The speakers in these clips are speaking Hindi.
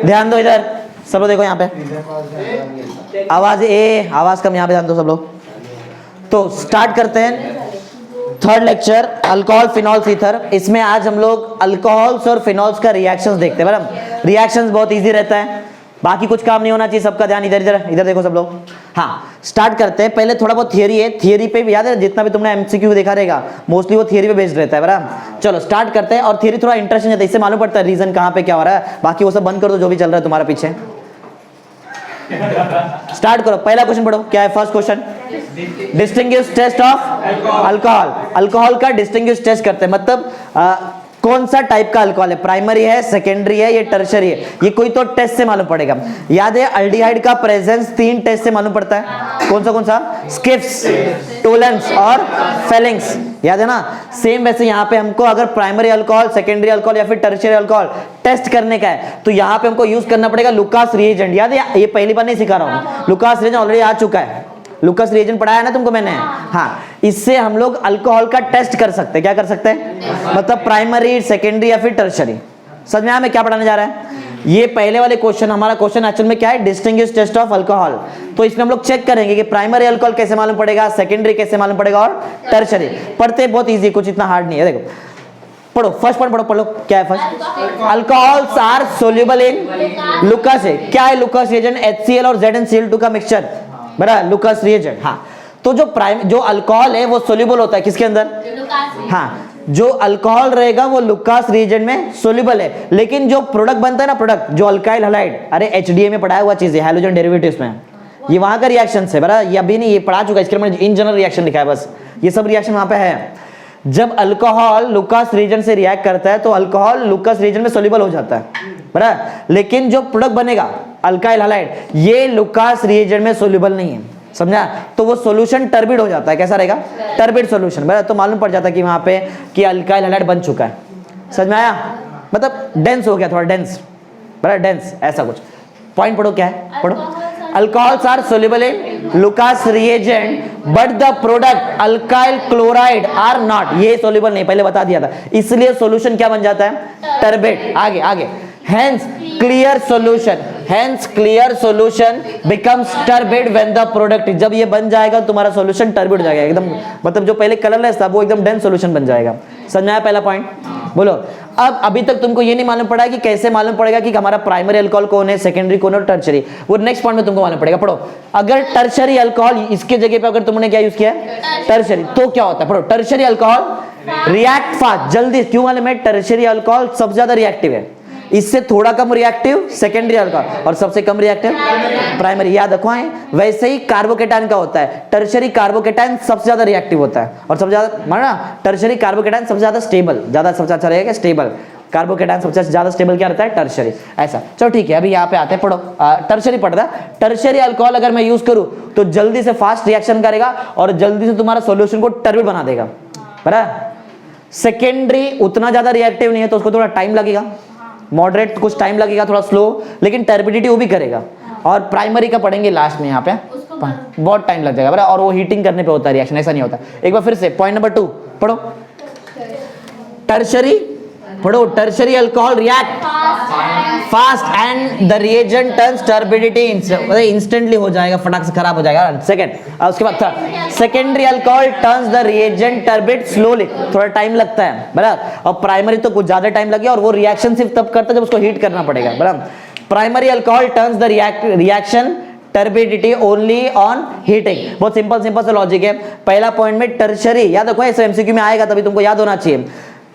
ध्यान दो इधर सब लोग, देखो यहाँ पे आवाज कम, यहाँ पे ध्यान दो सब लोग। तो स्टार्ट करते हैं third lecture alcohol phenols ether. इसमें आज हम लोग अल्कोहल्स और फिनॉल्स का रिएक्शंस देखते हैं। बराबर, रिएक्शंस बहुत इजी रहता है, बाकी कुछ काम नहीं होना चाहिए। सबका ध्यान इधर इधर इधर देखो सब लोग। हाँ, स्टार्ट करते हैं। पहले थोड़ा बहुत थियरी है, थियरी पे भी याद है जितना भी तुमने एमसीक्यू देखा रहेगा मोस्टली वो थियरी पे बेस्ड रहता है। बराबर, चलो स्टार्ट करते हैं। और थियरी थोड़ा इंटरेस्टिंग रहता है, इससे मालूम पड़ता है रीजन कहाँ पे क्या हो रहा है। बाकी वो सब बंद कर दो जो भी चल रहा है तुम्हारा पीछे। स्टार्ट करो, पहला क्वेश्चन पढ़ो। क्या है first question? Distinguish test of alcohol. Alcohol का डिस्टिंग्विश टेस्ट करते हैं, मतलब कौन सा टाइप का अल्कोहल है, प्राइमरी है, सेकेंडरी है, ये टर्शरी है, ये कोई तो टेस्ट से मालूम पड़ेगा। याद है अल्डिहाइड का प्रेजेंस 3 टेस्ट से मालूम पड़ता है। कौन सा? स्किफ्स, टोलेंस और फेलिंग्स, याद है ना। सेम वैसे यहाँ पे हमको अगर प्राइमरी अल्कोहल, सेकेंडरी अल्कोहल या फिर टर्शरी अल्कोहल टेस्ट करने का है तो यहाँ पे हमको यूज करना पड़ेगा लुकास रिएजेंट। याद है, ये पहली बार नहीं सिखा रहा हूँ, लुकास रिएजेंट ऑलरेडी आ चुका है। लुकास रिएजेंट पढ़ाया ना तुमको मैंने। हाँ, इससे हम लोग अल्कोहल का टेस्ट कर सकते हैं। क्या कर सकते हैं? मतलब प्राइमरी, सेकेंडरी या फिर टर्शरी। समझ में आया मैं क्या पढ़ाने जा रहा है? ये पहले वाले क्वेश्चन, हमारा क्वेश्चन एक्चुअल में क्या है? Distinguish test of alcohol. तो इसमें हम लोग चेक करेंगे कि प्राइमरी अल्कोहल कैसे मालूम पड़ेगा, सेकेंडरी कैसे मालूम पड़ेगा और टर्शरी। पढ़ते बहुत ईजी, कुछ इतना हार्ड नहीं है। देखो पढ़ो, फर्स्ट पॉइंट पढ़ो। क्या है first? Alcohols are soluble in Lucas. क्या है लुकास रिएजेंट? HCl और ZnCl2 का मिक्सचर, बराबर, लुकास रिएजेंट। हाँ, तो जो अल्कोहल है वो सोल्यूबल होता है किसके अंदर? हाँ, जो अल्कोहल रहेगा वो लुकास रिएजेंट में सोल्यूबल है। लेकिन जो प्रोडक्ट बनता है ना, प्रोडक्ट जो अल्काइल हैलाइड, अरे HDA में पढ़ाया हुआ चीज है, हाइड्रोजन डेरिवेटिव्स में, ये वहां का रिएक्शन है। बराबर, ये अभी नहीं, ये पढ़ा चुका है, इसके मैंने इन जनरल रिएक्शन लिखा है बस, ये सब रिएक्शन वहां पे है। जब अल्कोहल लुकास रिएजेंट से रिएक्ट करता है तो अल्कोहल लुकास रिएजेंट में सोल्यूबल हो जाता है, बराबर। लेकिन जो प्रोडक्ट बनेगा अल्काइल हैलाइड, ये लुकास रिएजेंट में सोल्यूबल नहीं है, समझा। तो वो सॉल्यूशन टर्बिड हो जाता है। कैसा रहेगा? टर्बिड सॉल्यूशन, बराबर। तो मालूम पड़ जाता है कि वहां पे कि अल्काइल हैलाइड बन चुका है। समझ में आया? मतलब डेंस हो गया, थोड़ा डेंस, बराबर, डेंस, ऐसा कुछ। पॉइंट पढ़ो, क्या है पढ़ो। Alcohols are soluble in Lucas reagent, but the product alkyl chloride are not. ये soluble नहीं, पहले बता दिया था, इसलिए solution क्या बन जाता है? टर्बिड। आगे hence clear solution becomes turbid when the product, जब ये बन जाएगा तुम्हारा solution टर्बिड हो जाएगा एकदम, मतलब जो पहले कलरलेस था वो एकदम डेंस solution बन जाएगा। समझ में आया पहला पॉइंट? बोलो। अब अभी तक तुमको ये नहीं मालूम पड़ा कि कैसे मालूम पड़ेगा कि हमारा प्राइमरी अल्कोहल कौन है, सेकेंडरी कौन है और टर्शरी, वो नेक्स्ट पॉइंट में तुमको मालूम पड़ेगा। पढ़ो, अगर टर्शरी अल्कोहल, इसके जगह पे अगर तुमने क्या यूज किया टर्शरी, तो क्या होता है? पढ़ो, टर्शरी अल्कोहल रिएक्ट फास्ट, जल्दी। क्यों मालूम है? टर्शरी अल्कोहल सबसे ज्यादा रिएक्टिव है, इससे थोड़ा कम रिएक्टिव सेकेंडरी अल्कोहल और सबसे कम रिएक्टिव प्राइमरी। याद रखो है, वैसे ही कार्बोकेटाइन का होता है, टर्शरी कार्बोकेटाइन सबसे ज्यादा रिएक्टिव होता है और सबसे ज्यादा, माना टर्शरी कार्बोकेटाइन सबसे ज्यादा स्टेबल, ज्यादा सबसे अच्छा रहेगा स्टेबल। कार्बोकेटाइन सबसे ज्यादा स्टेबल क्या रहता है? टर्शरी। ऐसा, चलो ठीक है, अभी यहाँ पे आते हैं, पढ़ो। टर्शरी पढ़ रहा है। टर्शरी अल्कोहल अगर मैं यूज करूं तो जल्दी से फास्ट रिएक्शन करेगा और जल्दी से तुम्हारा सॉल्यूशन को टर्बिड बना देगा, बराबर। सेकेंडरी उतना ज्यादा रिएक्टिव नहीं है तो उसको थोड़ा टाइम लगेगा, मॉडरेट कुछ टाइम लगेगा, थोड़ा स्लो, लेकिन टर्बिडिटी वो भी करेगा। और प्राइमरी का पढ़ेंगे लास्ट में, यहाँ पे बहुत टाइम लग जाएगा, बराबर। और वो हीटिंग करने पे होता है रिएक्शन, ऐसा नहीं होता। एक बार फिर से पॉइंट नंबर 2 पढ़ो। टर्शरी पढ़ो, tertiary alcohol react fast and the reagent turns turbidity, instantly हो जाएगा, फटाक से खराब हो जाएगा। सेकंड, उसके बाद third, secondary alcohol turns the reagent turbid slowly, थोड़ा टाइम लगता है, बराबर। और प्राइमरी तो कुछ ज्यादा टाइम लगेगा और वो रिएक्शन सिर्फ तब करता है जब उसको हीट करना पड़ेगा, बराबर। Primary alcohol turns the reaction turbidity only on heating. बहुत सिंपल सा लॉजिक है। पहला पॉइंट में टर्शरी, याद रखो, ऐसे एमसीक्यू में आएगा तभी तुमको याद होना चाहिए।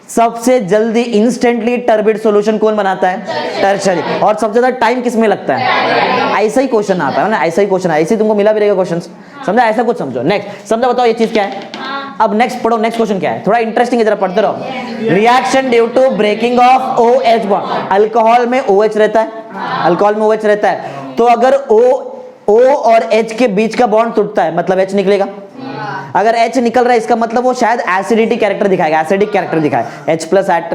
सबसे जल्दी इंस्टेंटली टर्बिड सॉल्यूशन कौन बनाता है? टर्शरी। और सबसे ज्यादा टाइम किस में लगता है? ऐसा ही क्वेश्चन आता है ना, ऐसा ही क्वेश्चन है, ऐसे तुमको मिला भी रहेगा क्वेश्चन, समझा? ऐसा कुछ समझो। नेक्स्ट समझा, बताओ ये चीज क्या है। अब नेक्स्ट पढ़ो, नेक्स्ट क्वेश्चन क्या है, थोड़ा इंटरेस्टिंग है, जरा पढ़ते रहो। Reaction due to breaking of OH bond. Alcohol में OH रहता है, अल्कोहल में OH रहता है, तो अगर O और H के बीच का बॉन्ड टूटता है मतलब H निकलेगा। अगर H निकल रहा है इसका मतलब वो शायद एसिडिटी कैरेक्टर दिखाएगा, एसिडिक कैरेक्टर दिखाएगा।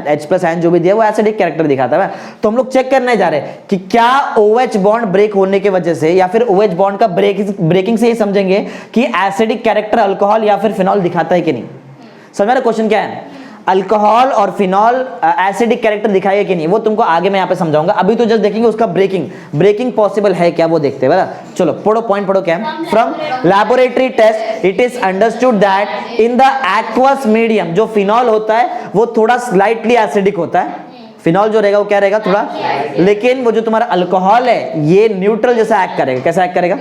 H+N जो भी दिया वो एसिडिक कैरेक्टर दिखाता है। तो हम लोग चेक करने जा रहे हैं कि क्या OH बॉन्ड ब्रेक होने की वजह से या फिर OH बॉन्ड का ब्रेकिंग से ये समझेंगे कि एसिडिक कैरेक्टर अल्कोहल या फिर फिनॉल दिखाता है कि नहीं। समझ रहे क्वेश्चन क्या है? अल्कोहल और फिनॉल एसिडिक कैरेक्टर दिखाएगा कि नहीं वो तुमको आगे मैं यहाँ पे समझाऊंगा, अभी तो जस्ट देखेंगे उसका ब्रेकिंग पॉसिबल है क्या वो देखते हैं। बराबर, चलो पढ़ो, पॉइंट पढ़ो क्या है। From laboratory test it is understood that in the aqueous medium, जो फिनॉल होता है वो थोड़ा स्लाइटली एसिडिक होता है। फिनॉल जो रहेगा वो क्या रहेगा, थोड़ा, लेकिन वो जो तुम्हारा अल्कोहल है ये न्यूट्रल जैसा एक्ट करेगा। कैसा एक्ट करेगा,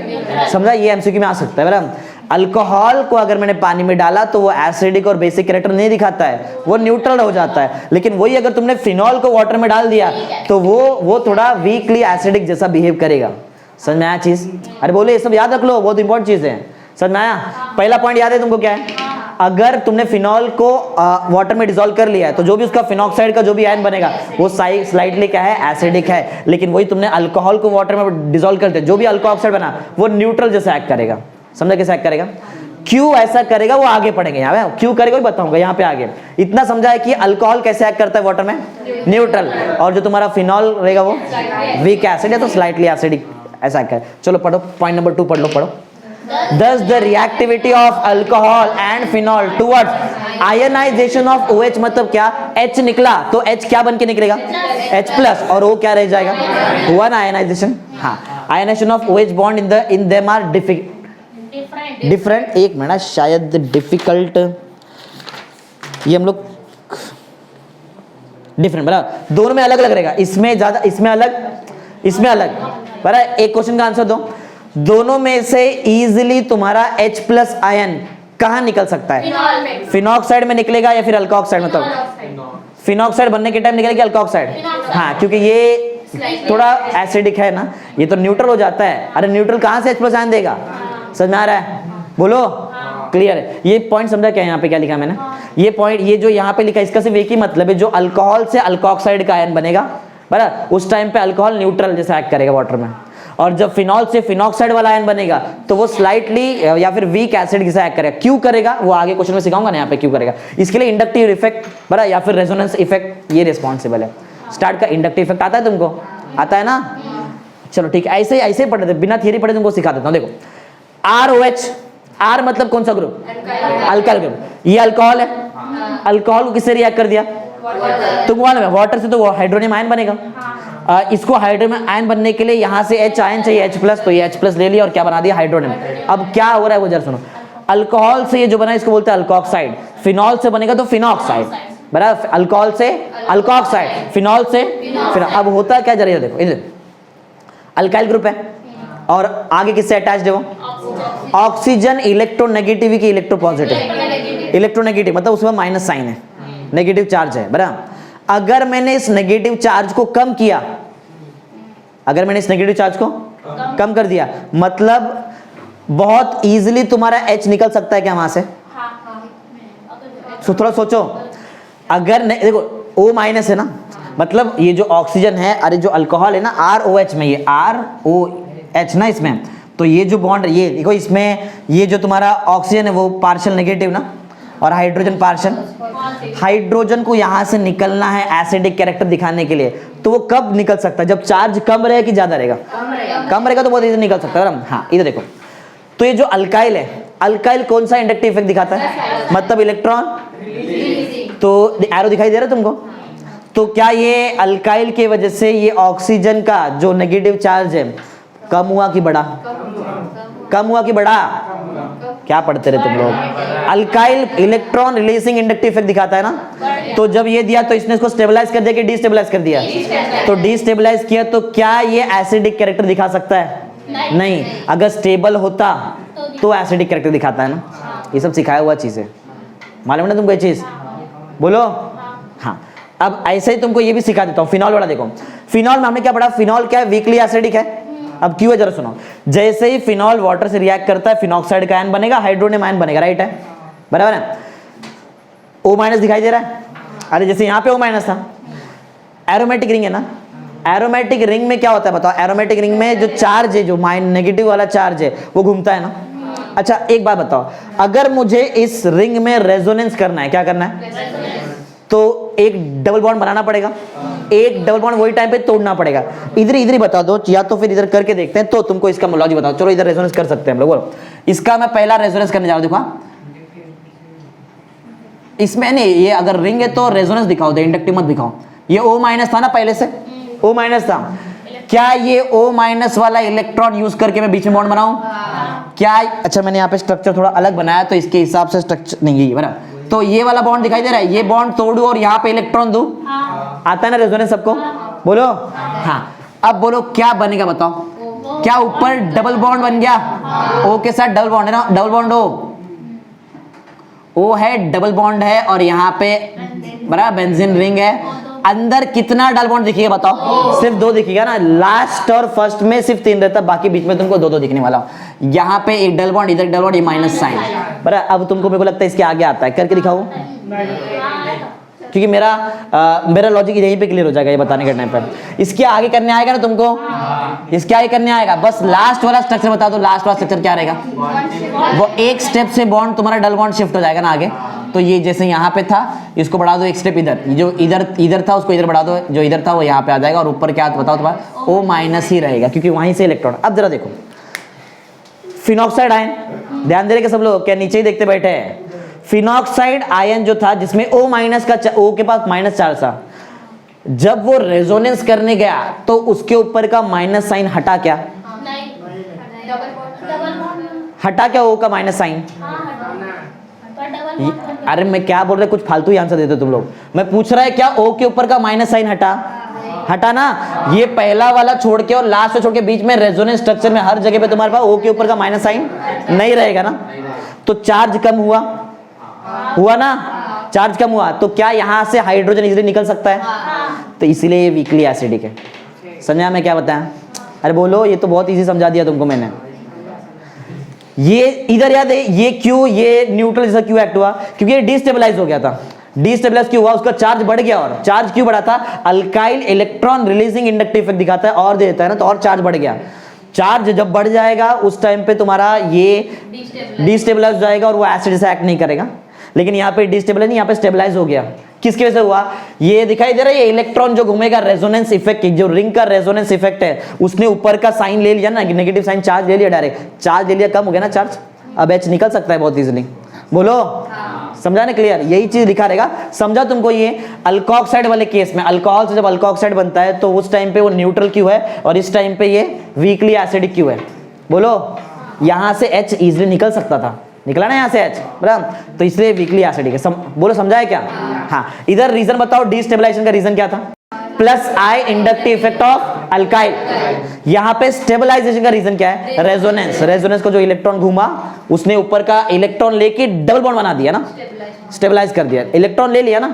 समझा, ये एमसीक्यू में आ सकता है। बराबर, अल्कोहल को अगर मैंने पानी में डाला तो वो एसिडिक और बेसिक कैरेक्टर नहीं दिखाता है, वो न्यूट्रल हो जाता है। लेकिन वही अगर तुमने फिनॉल को वाटर में डाल दिया तो वो थोड़ा वीकली एसिडिक जैसा बिहेव करेगा। समझ में आया चीज? अरे बोले ये सब याद रख लो, बहुत इंपॉर्टेंट चीज है। समझ में आया? पहला पॉइंट याद है तुमको क्या है? अगर तुमने फिनॉल को वाटर में डिसॉल्व कर लिया है तो जो भी उसका फिनॉक्साइड का जो भी आयन बनेगा वो स्लाइटली क्या है, एसिडिक है। लेकिन वही तुमने अल्कोहल को वाटर में डिसॉल्व कर दिया, जो भी अल्कोहल ऑक्साइड बना वो न्यूट्रल जैसा एक्ट करेगा। समझा कैसे एक्ट करेगा? क्यों ऐसा करेगा वो आगे पढ़ेंगे, यहाँ पे क्यों करेगा वो बताऊंगा यहाँ पे आगे। इतना समझा है कि अल्कोहल कैसे एक्ट करता है वाटर में, न्यूट्रल, और जो तुम्हारा फिनॉल रहेगा वो वीक एसिड है तो स्लाइटली एसिडिक ऐसा एक्ट करे। चलो पढ़ो, पॉइंट नंबर 2 पढ़ लो, पढ़ो। Thus the reactivity of alcohol and phenol towards ionization of OH, मतलब क्या, H निकला तो H क्या बन के निकलेगा, H प्लस, और O क्या रह जाएगा, one ionization। हाँ, ionization of OH bond in them are different। एक मिनट, शायद डिफिकल्ट, ये हम लोग डिफरेंट, बराबर, दोनों में अलग अलग रहेगा, इसमें ज्यादा, इसमें अलग, इसमें अलग। बराबर, एक क्वेश्चन का आंसर दो, दोनों में से इजीली तुम्हारा H प्लस आयन कहाँ निकल सकता है, फिनॉक्साइड में निकलेगा या फिर अल्कोक्साइड में? मतलब फिनॉक्साइड बनने के टाइम निकलेगा अल्कोक्साइड, हाँ, क्योंकि ये थोड़ा एसिडिक है ना, ये तो न्यूट्रल हो जाता है। अरे न्यूट्रल कहाँ से H प्लस आयन देगा, समझ में आ रहा है? बोलो, क्लियर है? ये पॉइंट समझा क्या है यहाँ पे क्या लिखा मैंने? ये पॉइंट, ये जो यहाँ पे लिखा है इसका सिर्फ एक ही मतलब है, जो अल्कोहल से अल्कोक्साइड का आयन बनेगा, बराबर, उस टाइम पे अल्कोहल न्यूट्रल जैसा एक्ट करेगा वाटर में, और जब फिनॉल से फिनॉक्साइड वाला आयन बनेगा तो वो स्लाइटली या फिर वीक एसिड जैसा एक्ट करेगा। क्यों करेगा वो आगे क्वेश्चन में सिखाऊंगा ना, यहाँ पे क्यों करेगा। इसके लिए इंडक्टिव इफेक्ट, बराबर, या फिर रेजोनेंस इफेक्ट ये रिस्पॉन्सिबल है। स्टार्ट का इंडक्टिव इफेक्ट आता है तुमको, आता है ना? चलो ठीक है, ऐसे ही पढ़ देते, बिना थियरी पढ़े तुमको सिखा देता हूँ। देखो, ROH, R मतलब कौन सा ग्रुप, अल्काइल ग्रुप, ये अल्कोहल है, अल्कोहल को किससे रिएक्ट कर दिया, तुमको मालूम है वाटर से, तो वो हाइड्रोनियम आयन बनेगा। इसको हाइड्रोनियम आयन बनने के लिए यहाँ से H आयन चाहिए, H प्लस, तो ये H प्लस ले लिया और क्या बना दिया, हाइड्रोनियम। अब क्या हो रहा है वो जरा सुनो, अल्कोहल से ये जो बना इसको बोलते हैं अल्कोक्साइड, फिनॉल से बनेगा तो फिनॉक्साइड, बराबर, अल्कोहल से अल्कोक्साइड, फिनॉल से फिनॉल। अब होता है क्या, जरा देखो, इधर अल्काइल ग्रुप है और आगे किससे अटैच्ड है वो, ऑक्सीजन इलेक्ट्रोनेगेटिव की इलेक्ट्रोपॉजिटिव, इलेक्ट्रोनेगेटिव मतलब उसमें माइनस साइन है, नेगेटिव चार्ज है, बराबर। अगर मैंने इस नेगेटिव चार्ज को कम किया, अगर मैंने इस नेगेटिव चार्ज को कम कर दिया, मतलब बहुत इजीली तुम्हारा H निकल सकता है क्या वहां से? थोड़ा सोचो, अगर देखो O माइनस है ना, मतलब ये जो ऑक्सीजन है, अरे जो अल्कोहल है ना ROH में, ये ROH ना इसमें, तो ये जो बॉन्ड, ये देखो इसमें ये जो तुम्हारा ऑक्सीजन है वो पार्शियल नेगेटिव ना, और हाइड्रोजन पार्शियल, हाइड्रोजन को यहां से निकलना है एसिडिक कैरेक्टर दिखाने के लिए, तो वो कब निकल सकता है, जब चार्ज कम रहेगा कि ज्यादा रहेगा, कम रहेगा तो बहुत इजी निकल सकता है। हाँ, इधर देखो, तो ये जो अल्काइल है, अल्काइल कौन सा इंडक्टिव इफेक्ट दिखाता है, मतलब इलेक्ट्रॉन, तो एरो दिखाई दे रहा है तुमको, तो क्या ये अल्काइल की वजह से ये ऑक्सीजन का जो नेगेटिव चार्ज है कम हुआ कि बढ़ा, कम हुआ कि बढ़ा? क्या पढ़ते रहे तुम लोग? Alkyl electron releasing inductive effect दिखाता है ना, तो जब ये दिया तो इसने इसको स्टेबलाइज कर दिया कि डिस्टेबलाइज कर दिया, तो डिस्टेबलाइज किया, तो क्या ये एसिडिक कैरेक्टर दिखा सकता है? नहीं। अगर स्टेबल होता तो एसिडिक कैरेक्टर दिखाता है ना, ये सब सिखाया हुआ चीज है, मालूम है ना तुमको ये चीज? बोलो। हाँ, अब ऐसे ही तुमको ये भी सिखा देता हूँ, फिनॉल वाला देखो, फिनॉल में हमने क्या पढ़ा, फिनॉल क्या है, वीकली एसिडिक है। अब क्यों है जरा सुनो, जैसे ही फिनॉल वाटर से रिएक्ट करता है फिनॉक्साइड का आयन बनेगा, हाइड्रोनियम आयन बनेगा, राइट है, बराबर है। O माइनस दिखाई दे रहा है, अरे जैसे यहाँ पे O माइनस था, एरोमेटिक रिंग है ना, एरोमेटिक रिंग में क्या होता है बताओ, एरोमेटिक रिंग में जो चार्ज है, जो नेगेटिव वाला चार्ज है वो घूमता है ना। अच्छा एक बात बताओ, अगर मुझे इस रिंग में रेजोनेंस करना है, क्या करना है, तो एक डबल बॉन्ड बनाना पड़ेगा, एक डबल बॉन्ड वही टाइम पे तोड़ना पड़ेगा। इधर इधर ही बता दो, या तो फिर इधर करके देखते हैं, तो तुमको इसका लॉजिक बताओ। चलो इधर रेजोनेंस कर सकते हैं हम लोग, बोलो। इसका मैं पहला रेजोनेंस करने जा रहा हूं, देखो इसमें नहीं, ये अगर रिंग है तो रेजोनेंस दिखाओ, इंडक्टिव मत दिखाओ। ये O माइनस था ना पहले से, O माइनस था, क्या ये O माइनस वाला इलेक्ट्रॉन यूज करके मैं बीच में बॉन्ड बनाऊं? क्या? अच्छा मैंने यहाँ पे स्ट्रक्चर थोड़ा अलग बनाया तो इसके हिसाब से स्ट्रक्चर नहीं है बराबर। तो ये वाला बॉन्ड दिखाई दे रहा है, ये बॉन्ड तोड़ू और यहाँ पे इलेक्ट्रॉन दूं, आता है ना रेजोनेंस सबको? बोलो हाँ। अब बोलो क्या बनेगा बताओ? क्या ऊपर डबल बॉन्ड बन गया? O के साथ डबल बॉन्ड है ना, डबल बॉन्ड O है, डबल बॉन्ड है, और यहाँ पे बराबर बेंजीन रिंग है। अंदर कितना डबल बॉन्ड दिखेगा बताओ? सिर्फ 2 दिखेगा ना, लास्ट और फर्स्ट में सिर्फ 3 रहता, बाकी बीच में तुमको 2 दिखने वाला। यहाँ पे एक डबल बॉन्ड, इधर डबल बॉन्ड, ये माइनस साइन बराबर। अब तुमको मेरे को लगता है इसके आगे आता है, करके दिखाओ, क्योंकि मेरा लॉजिक यहीं पे क्लियर हो जाएगा ये बताने के टाइम पे। इसके आगे करने आएगा ना तुमको, इसके आगे करने आएगा, बस लास्ट वाला स्ट्रक्चर बता दो। लास्ट वाला स्ट्रक्चर क्या रहेगा? वो एक स्टेप से बॉन्ड तुम्हारा डबल बॉन्ड शिफ्ट हो जाएगा ना आगे। तो ये जैसे यहाँ पे था, इसको बढ़ा दो एक स्टेप इधर, जो इधर था उसको इधर बढ़ा दो, जो इधर था वो यहाँ पे आ जाएगा, और ऊपर क्या बताओ तुम्हारा? O माइनस ही रहेगा, क्योंकि वहीं से इलेक्ट्रॉन। अब जरा देखो फिनॉक्साइड आयन, ध्यान दे रहे सब लोग, क्या नीचे ही देखते बैठे हैं? फिनॉक्साइड आयन जो था जिसमें O माइनस का O के पास माइनस चार्ज था, जब वो रेजोनेंस करने गया तो उसके ऊपर का माइनस साइन हटा क्या? हटा क्या O का माइनस साइन? अरे मैं क्या बोल रहा, कुछ फालतू ही आंसर देते तुम लोग। मैं पूछ रहा है क्या O के ऊपर का माइनस साइन हटा? हटा ना। ये पहला वाला छोड़ के और लास्ट छोड़ के बीच में रेजोनेंस स्ट्रक्चर में हर जगह पे तुम्हारे पास O के ऊपर का माइनस साइन नहीं रहेगा ना, तो चार्ज कम हुआ ना, चार्ज कम हुआ, तो क्या यहाँ से हाइड्रोजन इजीली निकल सकता है? तो इसीलिए ये वीकली एसिडिक है। समझा मैं क्या बताया? अरे बोलो, ये तो बहुत इजी समझा दिया तुमको मैंने। ये इधर याद है, ये क्यों ये न्यूट्रल जैसा क्यों एक्ट हुआ? क्योंकि ये डिस्टेबलाइज हो गया था। डिस्टेबलाइज क्यों हुआ? उसका चार्ज बढ़ गया, और चार्ज क्यों बढ़ा था? Alkyl electron releasing inductive effect दिखाता है और दे देता है ना, तो और चार्ज बढ़ गया। चार्ज जब बढ़ जाएगा उस टाइम पे तुम्हारा ये डिस्टेबलाइज हो जाएगा और वो एसिड से एक्ट नहीं करेगा। लेकिन यहाँ पे डिस्टेबलाइज नहीं, यहाँ पे स्टेबलाइज हो गया। किसकी वजह से हुआ? ये दिखाई दे रहा है, ये इलेक्ट्रॉन जो घूमेगा, रेजोनेंस इफेक्ट, जो रिंग का रेजोनेंस इफेक्ट है, उसने ऊपर का साइन ले लिया ना, नेगेटिव साइन, चार्ज ले लिया, डायरेक्ट चार्ज ले लिया, कम हो गया ना चार्ज। अब H निकल सकता है बहुत इजीली। बोलो समझा ना? क्लियर? यही चीज लिखा रहेगा। समझा तुमको? ये अल्कोक्साइड वाले केस में, अल्कोहल से जब अल्कोक्साइड बनता है तो उस टाइम पे वो न्यूट्रल क्यों है, और इस टाइम पे ये वीकली एसिडिक क्यों है? बोलो, यहां से H इजीली निकल सकता था, निकला ना यहाँ से H बराबर, तो इसलिए वीकली एसिडिक है। बोलो समझा है क्या? हाँ। इधर रीजन बताओ, डिस्टेबलाइजेशन का रीजन क्या था? Plus I inductive effect of alkyl. यहाँ पे स्टेबलाइजेशन का रीजन क्या है? रेजोनेंस। रेजोनेंस को जो इलेक्ट्रॉन घूमा, उसने ऊपर का इलेक्ट्रॉन लेके डबल बॉन्ड बना दिया ना, स्टेबलाइज कर दिया, इलेक्ट्रॉन ले लिया ना।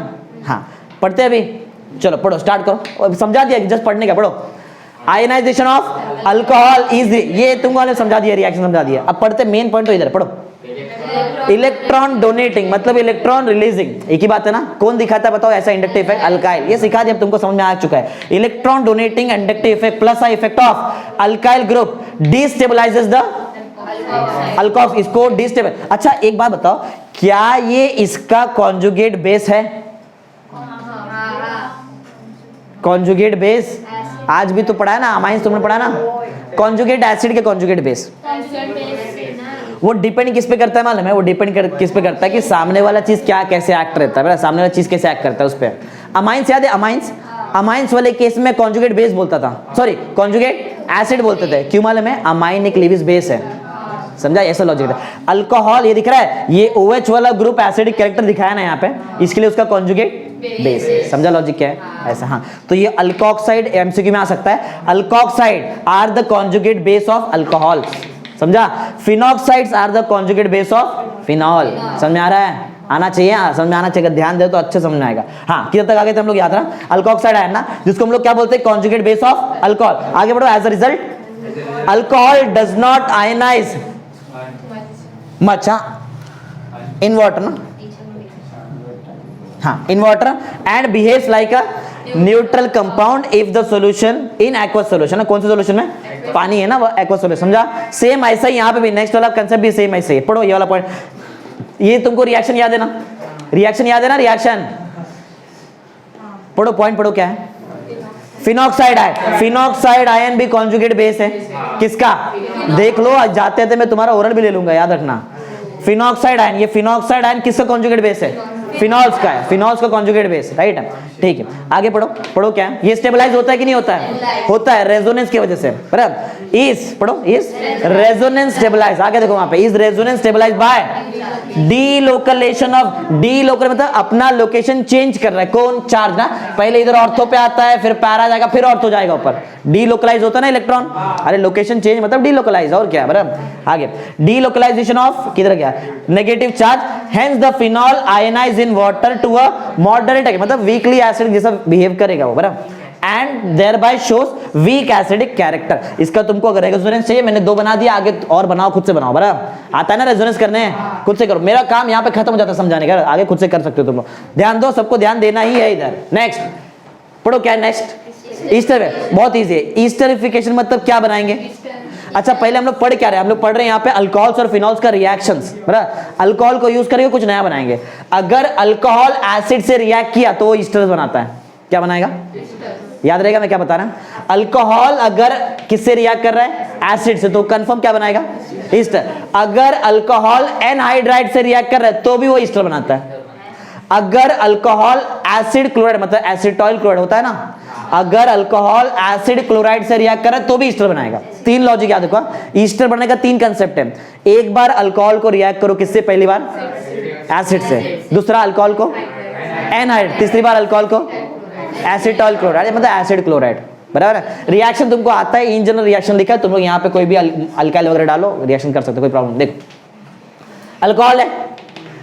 हाँ, पढ़ते अभी? चलो पढ़ो, स्टार्ट करो। समझा दिया, जस्ट पढ़ने का पढ़ो। आयनाइजेशन ऑफ अल्कोहल इज, ये तुमको समझा दिया, रिएक्शन समझा दिया। अब पढ़ते मेन पॉइंट, तो इधर पढ़ो। इलेक्ट्रॉन डोनेटिंग मतलब इलेक्ट्रॉन रिलीजिंग, एक ही बात है ना। कौन दिखाता है बताओ ऐसा इंडक्टिव इफेक्ट? अल्काइल। ये सिखा दिया, अब तुमको समझ में आ चुका है। Electron donating inductive effect plus I effect of alkyl group destabilises the alcohol. इसको डिस्टेबल। अच्छा एक बात बताओ, क्या ये इसका कॉन्जुगेट बेस है? कॉन्जुगेट बेस आज भी तो पढ़ा है ना, अमाइंस तुमने पढ़ा ना। कॉन्जुगेट एसिड के कॉन्जुगेट बेस, वो डिपेंड किस पे करता है मालूम है? वो डिपेंड किस पे करता है कि सामने वाला चीज क्या कैसे एक्ट रहता है, सामने वाला चीज कैसे एक्ट करता है उस पर। अमाइंस याद है? अमाइंस वाले केस में कॉन्जुगेट बेस बोलता था, सॉरी कॉन्जुगेट एसिड बोलते थे। क्यों मालूम है? अमाइन एक लीविस बेस है, समझा? ऐसा लॉजिक है। अल्कोहल ये दिख रहा है, ये OH वाला ग्रुप एसिडिक कैरेक्टर दिखाया ना यहाँ पे, इसके लिए उसका कॉन्जुगेट बेस है। समझा लॉजिक क्या है? ऐसा। हाँ, तो ये अल्कोक्साइड एमसीक्यू में आ सकता है। Alkoxide are the conjugate base of alcohol, समझा? Phenoxides are the conjugate base of phenol. समझ में आ रहा है? आना चाहिए, समझ में आना चाहिए। ध्यान दे तो अच्छे समझ में आएगा। हाँ, किधर तक आगे थे हम लोग? याद रहा, अल्कोक्साइड है ना, जिसको हम लोग क्या बोलते हैं? Conjugate base of alcohol. आगे बढ़ो। As a result alcohol does not ionize much in water ना, हाँ, in water and behaves like a neutral compound if the solution in aqueous solution. कौन से सॉल्यूशन में? पानी है ना, वो एक्वस सॉल्यूशन। समझा? सेम ऐसा ही यहाँ पे भी, नेक्स्ट वाला कंसेप्ट भी सेम ऐसे ही। पढ़ो ये वाला पॉइंट। ये तुमको रिएक्शन याद है ना? रिएक्शन याद है ना? रिएक्शन पढ़ो, पॉइंट पढ़ो। क्या है? फिनॉक्साइड है। फिनॉक्साइड आयन भी कॉन्जुगेट बेस है। किसका? देख लो, जाते थे मैं तुम्हारा ओरल भी ले लूंगा, याद रखना। फिनॉक्साइड आयन, ये फिनॉक्साइड आयन किसका कॉन्जुगेट बेस है? फिनॉल्स का है, फिनॉल्स का कॉन्जुगेट बेस, राइट है, ठीक है। आगे पढ़ो, पढ़ो क्या है, ये स्टेबलाइज होता है कि नहीं होता है? होता है, रेजोनेंस की वजह से, बराबर। इज पढ़ो, इज रेजोनेंस स्टेबलाइज, आगे देखो वहां पे, is resonance stabilise by delocalisation of, delocal मतलब अपना लोकेशन चेंज कर रहा है, कौन? चार्ज ना, पहले इधर ऑर्थो पे आता है, फिर पैरा जाएगा, फिर ऑर्थो जाएगा ऊपर, डीलोकलाइज होता है ना इलेक्ट्रॉन, अरे लोकेशन चेंज मतलब डीलोकलाइज, और क्या है, बराबर। आगे डीलोकलाइजेशन ऑफ किधर गया, negative charge, hence the phenol ionize in water to a moderate, मतलब वीकली एसिड जैसा बिहेव करेगा वो, बराबर, and thereby shows weak acidic character. इसका तुमको अगर रेजोनेंस चाहिए, मैंने 2 बना दिया, आगे और बनाओ, खुद से बनाओ, बराबर, आता है ना रेजोनेंस करने, खुद से करो, मेरा काम यहाँ पे खत्म हो जाता है समझाने का, आगे खुद से कर सकते हो तुम लोग, ध्यान दो, सबको ध्यान देना ही है इधर। नेक्स्ट पढ़ो, क्या है नेक्स्ट? ईस्टर है, बहुत इजी है। ईस्टरिफिकेशन मतलब क्या बनाएंगे? अच्छा पहले हम लोग पढ़ क्या रहे हैं, हम लोग पढ़ रहे हैं यहाँ पे अल्कोहल्स और फिनॉल्स का रिएक्शंस, बराबर, अल्कोहल को यूज करके कुछ नया बनाएंगे। अगर अल्कोहल एसिड से रिएक्ट किया तो वो ईस्टर्स बनाता है, क्या बनाएगा? याद रहेगा मैं क्या बता रहा हूं, अल्कोहल अगर किससे रिएक्ट कर रहा है? एसिड से, तो कंफर्म क्या बनाएगा? ईस्टर। अगर अल्कोहल एनहाइड्राइड से रिएक्ट कर रहा है तो भी वो ईस्टर बनाता है। अगर अल्कोहल एसिड क्लोराइड मतलब एसिटॉइल क्लोराइड होता है ना, अगर अल्कोहल एसिड क्लोराइड से रिएक्ट कर रहा है तो भी ईस्टर बनाएगा। 3 लॉजिक याद रखो, ईस्टर बनने का 3 कंसेप्ट है। एक बार अल्कोहल को रिएक्ट करो किससे? पहली बार एसिड से, दूसरा अल्कोहल को एनहाइड्राइड, तीसरी बार अल्कोहल को एसिटॉइल क्लोराइड मतलब एसिड क्लोराइड, बराबर है। रिएक्शन तुमको आता है, इन जनरल रिएक्शन लिखा है, तुम लोग यहाँ पे कोई भी अल्काइल वगैरह डालो, रिएक्शन कर सकते हो, कोई प्रॉब्लम नहीं। देखो अल्कोहल है,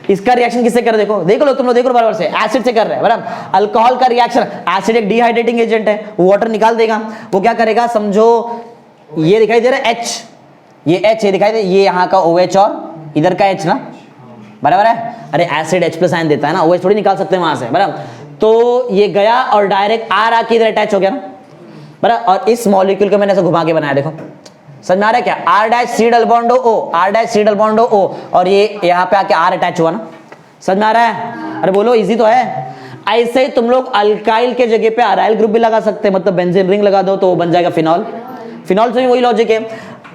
इसका रिएक्शन किससे कर, देखो देख लो तुम लोग, देखो बराबर से, एसिड से कर रहे हैं, बराबर। अल्कोहल का रिएक्शन, एसिड एक डिहाइड्रेटिंग एजेंट है, वो वाटर निकाल देगा, वो क्या करेगा समझो, ये दिखाई दे रहा है H, ये H ये दिखाई दे, ये यहाँ का OH और इधर का H ना, बराबर है। अरे एसिड H+ आयन देता है ना, OH थोड़ी निकाल सकते हैं वहां से, बराबर। तो ये गया और डायरेक्ट R आके इधर अटैच हो गया ना, बराबर। और इस मॉलिक्यूल को मैंने ऐसे घुमा के बनाया, देखो समझ में आ रहा है क्या? R' double bond O, R' double bond O, और ये यहाँ पे आके R अटैच हुआ ना, समझ में आ रहा है? अरे बोलो इजी तो है। ऐसे ही तुम लोग अल्काइल के जगह पे अराइल ग्रुप भी लगा सकते हैं, मतलब बेंजीन रिंग लगा दो तो वो बन जाएगा फिनॉल। फिनॉल से भी वही लॉजिक है,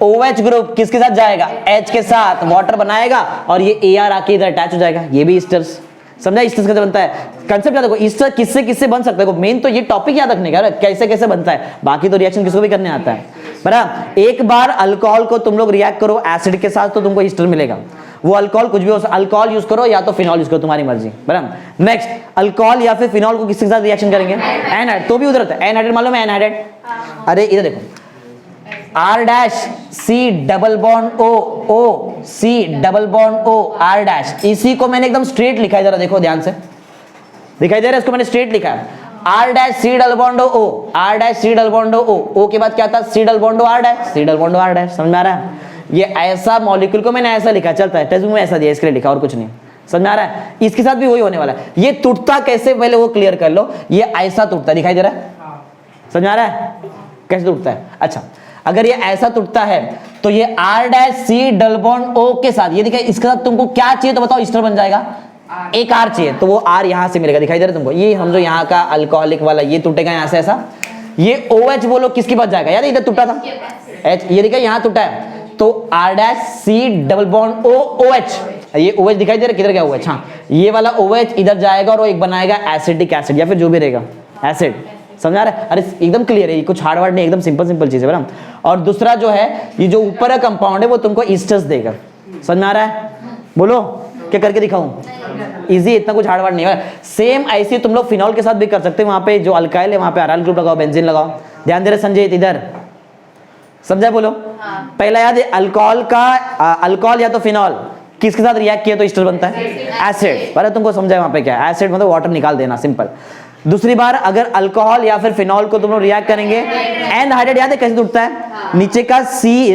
OH ग्रुप किसके साथ जाएगा? H के साथ, वाटर बनाएगा और ये AR आके इधर अटैच हो जाएगा, ये भी ईस्टर्स। समझा ईस्टर्स कैसे बनता है? कंसेप्ट याद रखो, ईस्टर किससे किससे बन सकता है, मेन तो ये टॉपिक याद रखने का, कैसे कैसे बनता है, बाकी तो रिएक्शन किसको भी करने आता है, बराबर। एक बार अल्कोहल को तुम लोग रिएक्ट करो एसिड के साथ तो तुमको ईस्टर मिलेगा, वो अल्कोहल कुछ भी हो, अल्कोहल यूज करो या तो फिनॉल यूज करो, तुम्हारी मर्जी, बराबर। नेक्स्ट अल्कोहल या फिर फिनॉल को किसके साथ रिएक्शन करेंगे? एनहाइड्राइड, तो भी उधर होता है एनहाइड्राइड, मालूम है एनहाइड्राइड? अरे इधर देखो, R' double bond O, C double bond O, R', इसी को मैंने एकदम स्ट्रेट लिखा है, जरा देखो ध्यान से, दिखाई दे रहा है? इसको मैंने स्ट्रेट लिखा है, R' double bond O, R' double bond O के बाद क्या था? C double bond R', C double bond R', समझ में आ रहा है? ये ऐसा मॉलिक्यूल को मैंने ऐसा लिखा, चलता है टेक्स्ट बुक में ऐसा दिया, इसके लिए लिखा और कुछ नहीं, समझ में आ रहा है? इसके साथ भी वही होने वाला है। ये टूटता कैसे पहले वो क्लियर कर लो, ये ऐसा टूटता दिखाई दे रहा है, समझ में आ रहा है कैसे टूटता है? अच्छा अगर ये ऐसा टूटता है तो ये R' डबल बॉन्ड O के साथ, ये दिखाई, इसके साथ तुमको क्या चाहिए तो बताओ, ईस्टर बन जाएगा। एक R चाहिए तो वो R यहां से मिलेगा, दिखाई दे रहा है तुमको? ये समझो यहाँ का अल्कोहलिक वाला ये टूटेगा यहाँ से ऐसा, ये OH बोलो किसके पास जाएगा? यार इधर टूटा था H, ये दिखाई यहाँ टूटा है तो R' double bond O, OH, ये OH दिखाई दे रहा है, किधर गया OH? हाँ ये वाला OH इधर जाएगा और वो एक बनाएगा एसिडिक एसिड या फिर जो भी रहेगा एसिड, समझा रहा है? अरे एकदम क्लियर है, ये कुछ हार्ड वर्ड नहीं, एकदम सिंपल सिंपल चीज है, बराबर। और दूसरा जो है ये जो ऊपर का कंपाउंड है वो तुमको ईस्टर्स देगा, समझ में आ रहा है? बोलो क्या करके दिखाऊं? इजी, इतना कुछ हार्ड वर्ड नहीं है। सेम ऐसे तुम लोग फिनॉल के साथ भी कर सकते हो, वहां पे जो अल्काइल है वहां पे अराइल ग्रुप लगाओ, बेंजीन लगाओ। ध्यान दे रहे संजय इधर, समझा? बोलो पहला याद है, अल्कोहल का अल्कोहल या तो फिनॉल किसके साथ रिएक्ट किया तो ईस्टर बनता है? एसिड। पहले तुमको समझा वहां पे क्या एसिड मतलब वाटर निकाल देना, सिंपल। दूसरी बार अगर अल्कोहल या फिर फिनॉल को तुम लोग रिएक्ट करेंगे, एनहाइड्राइड याद है कैसे टूटता है? नीचे का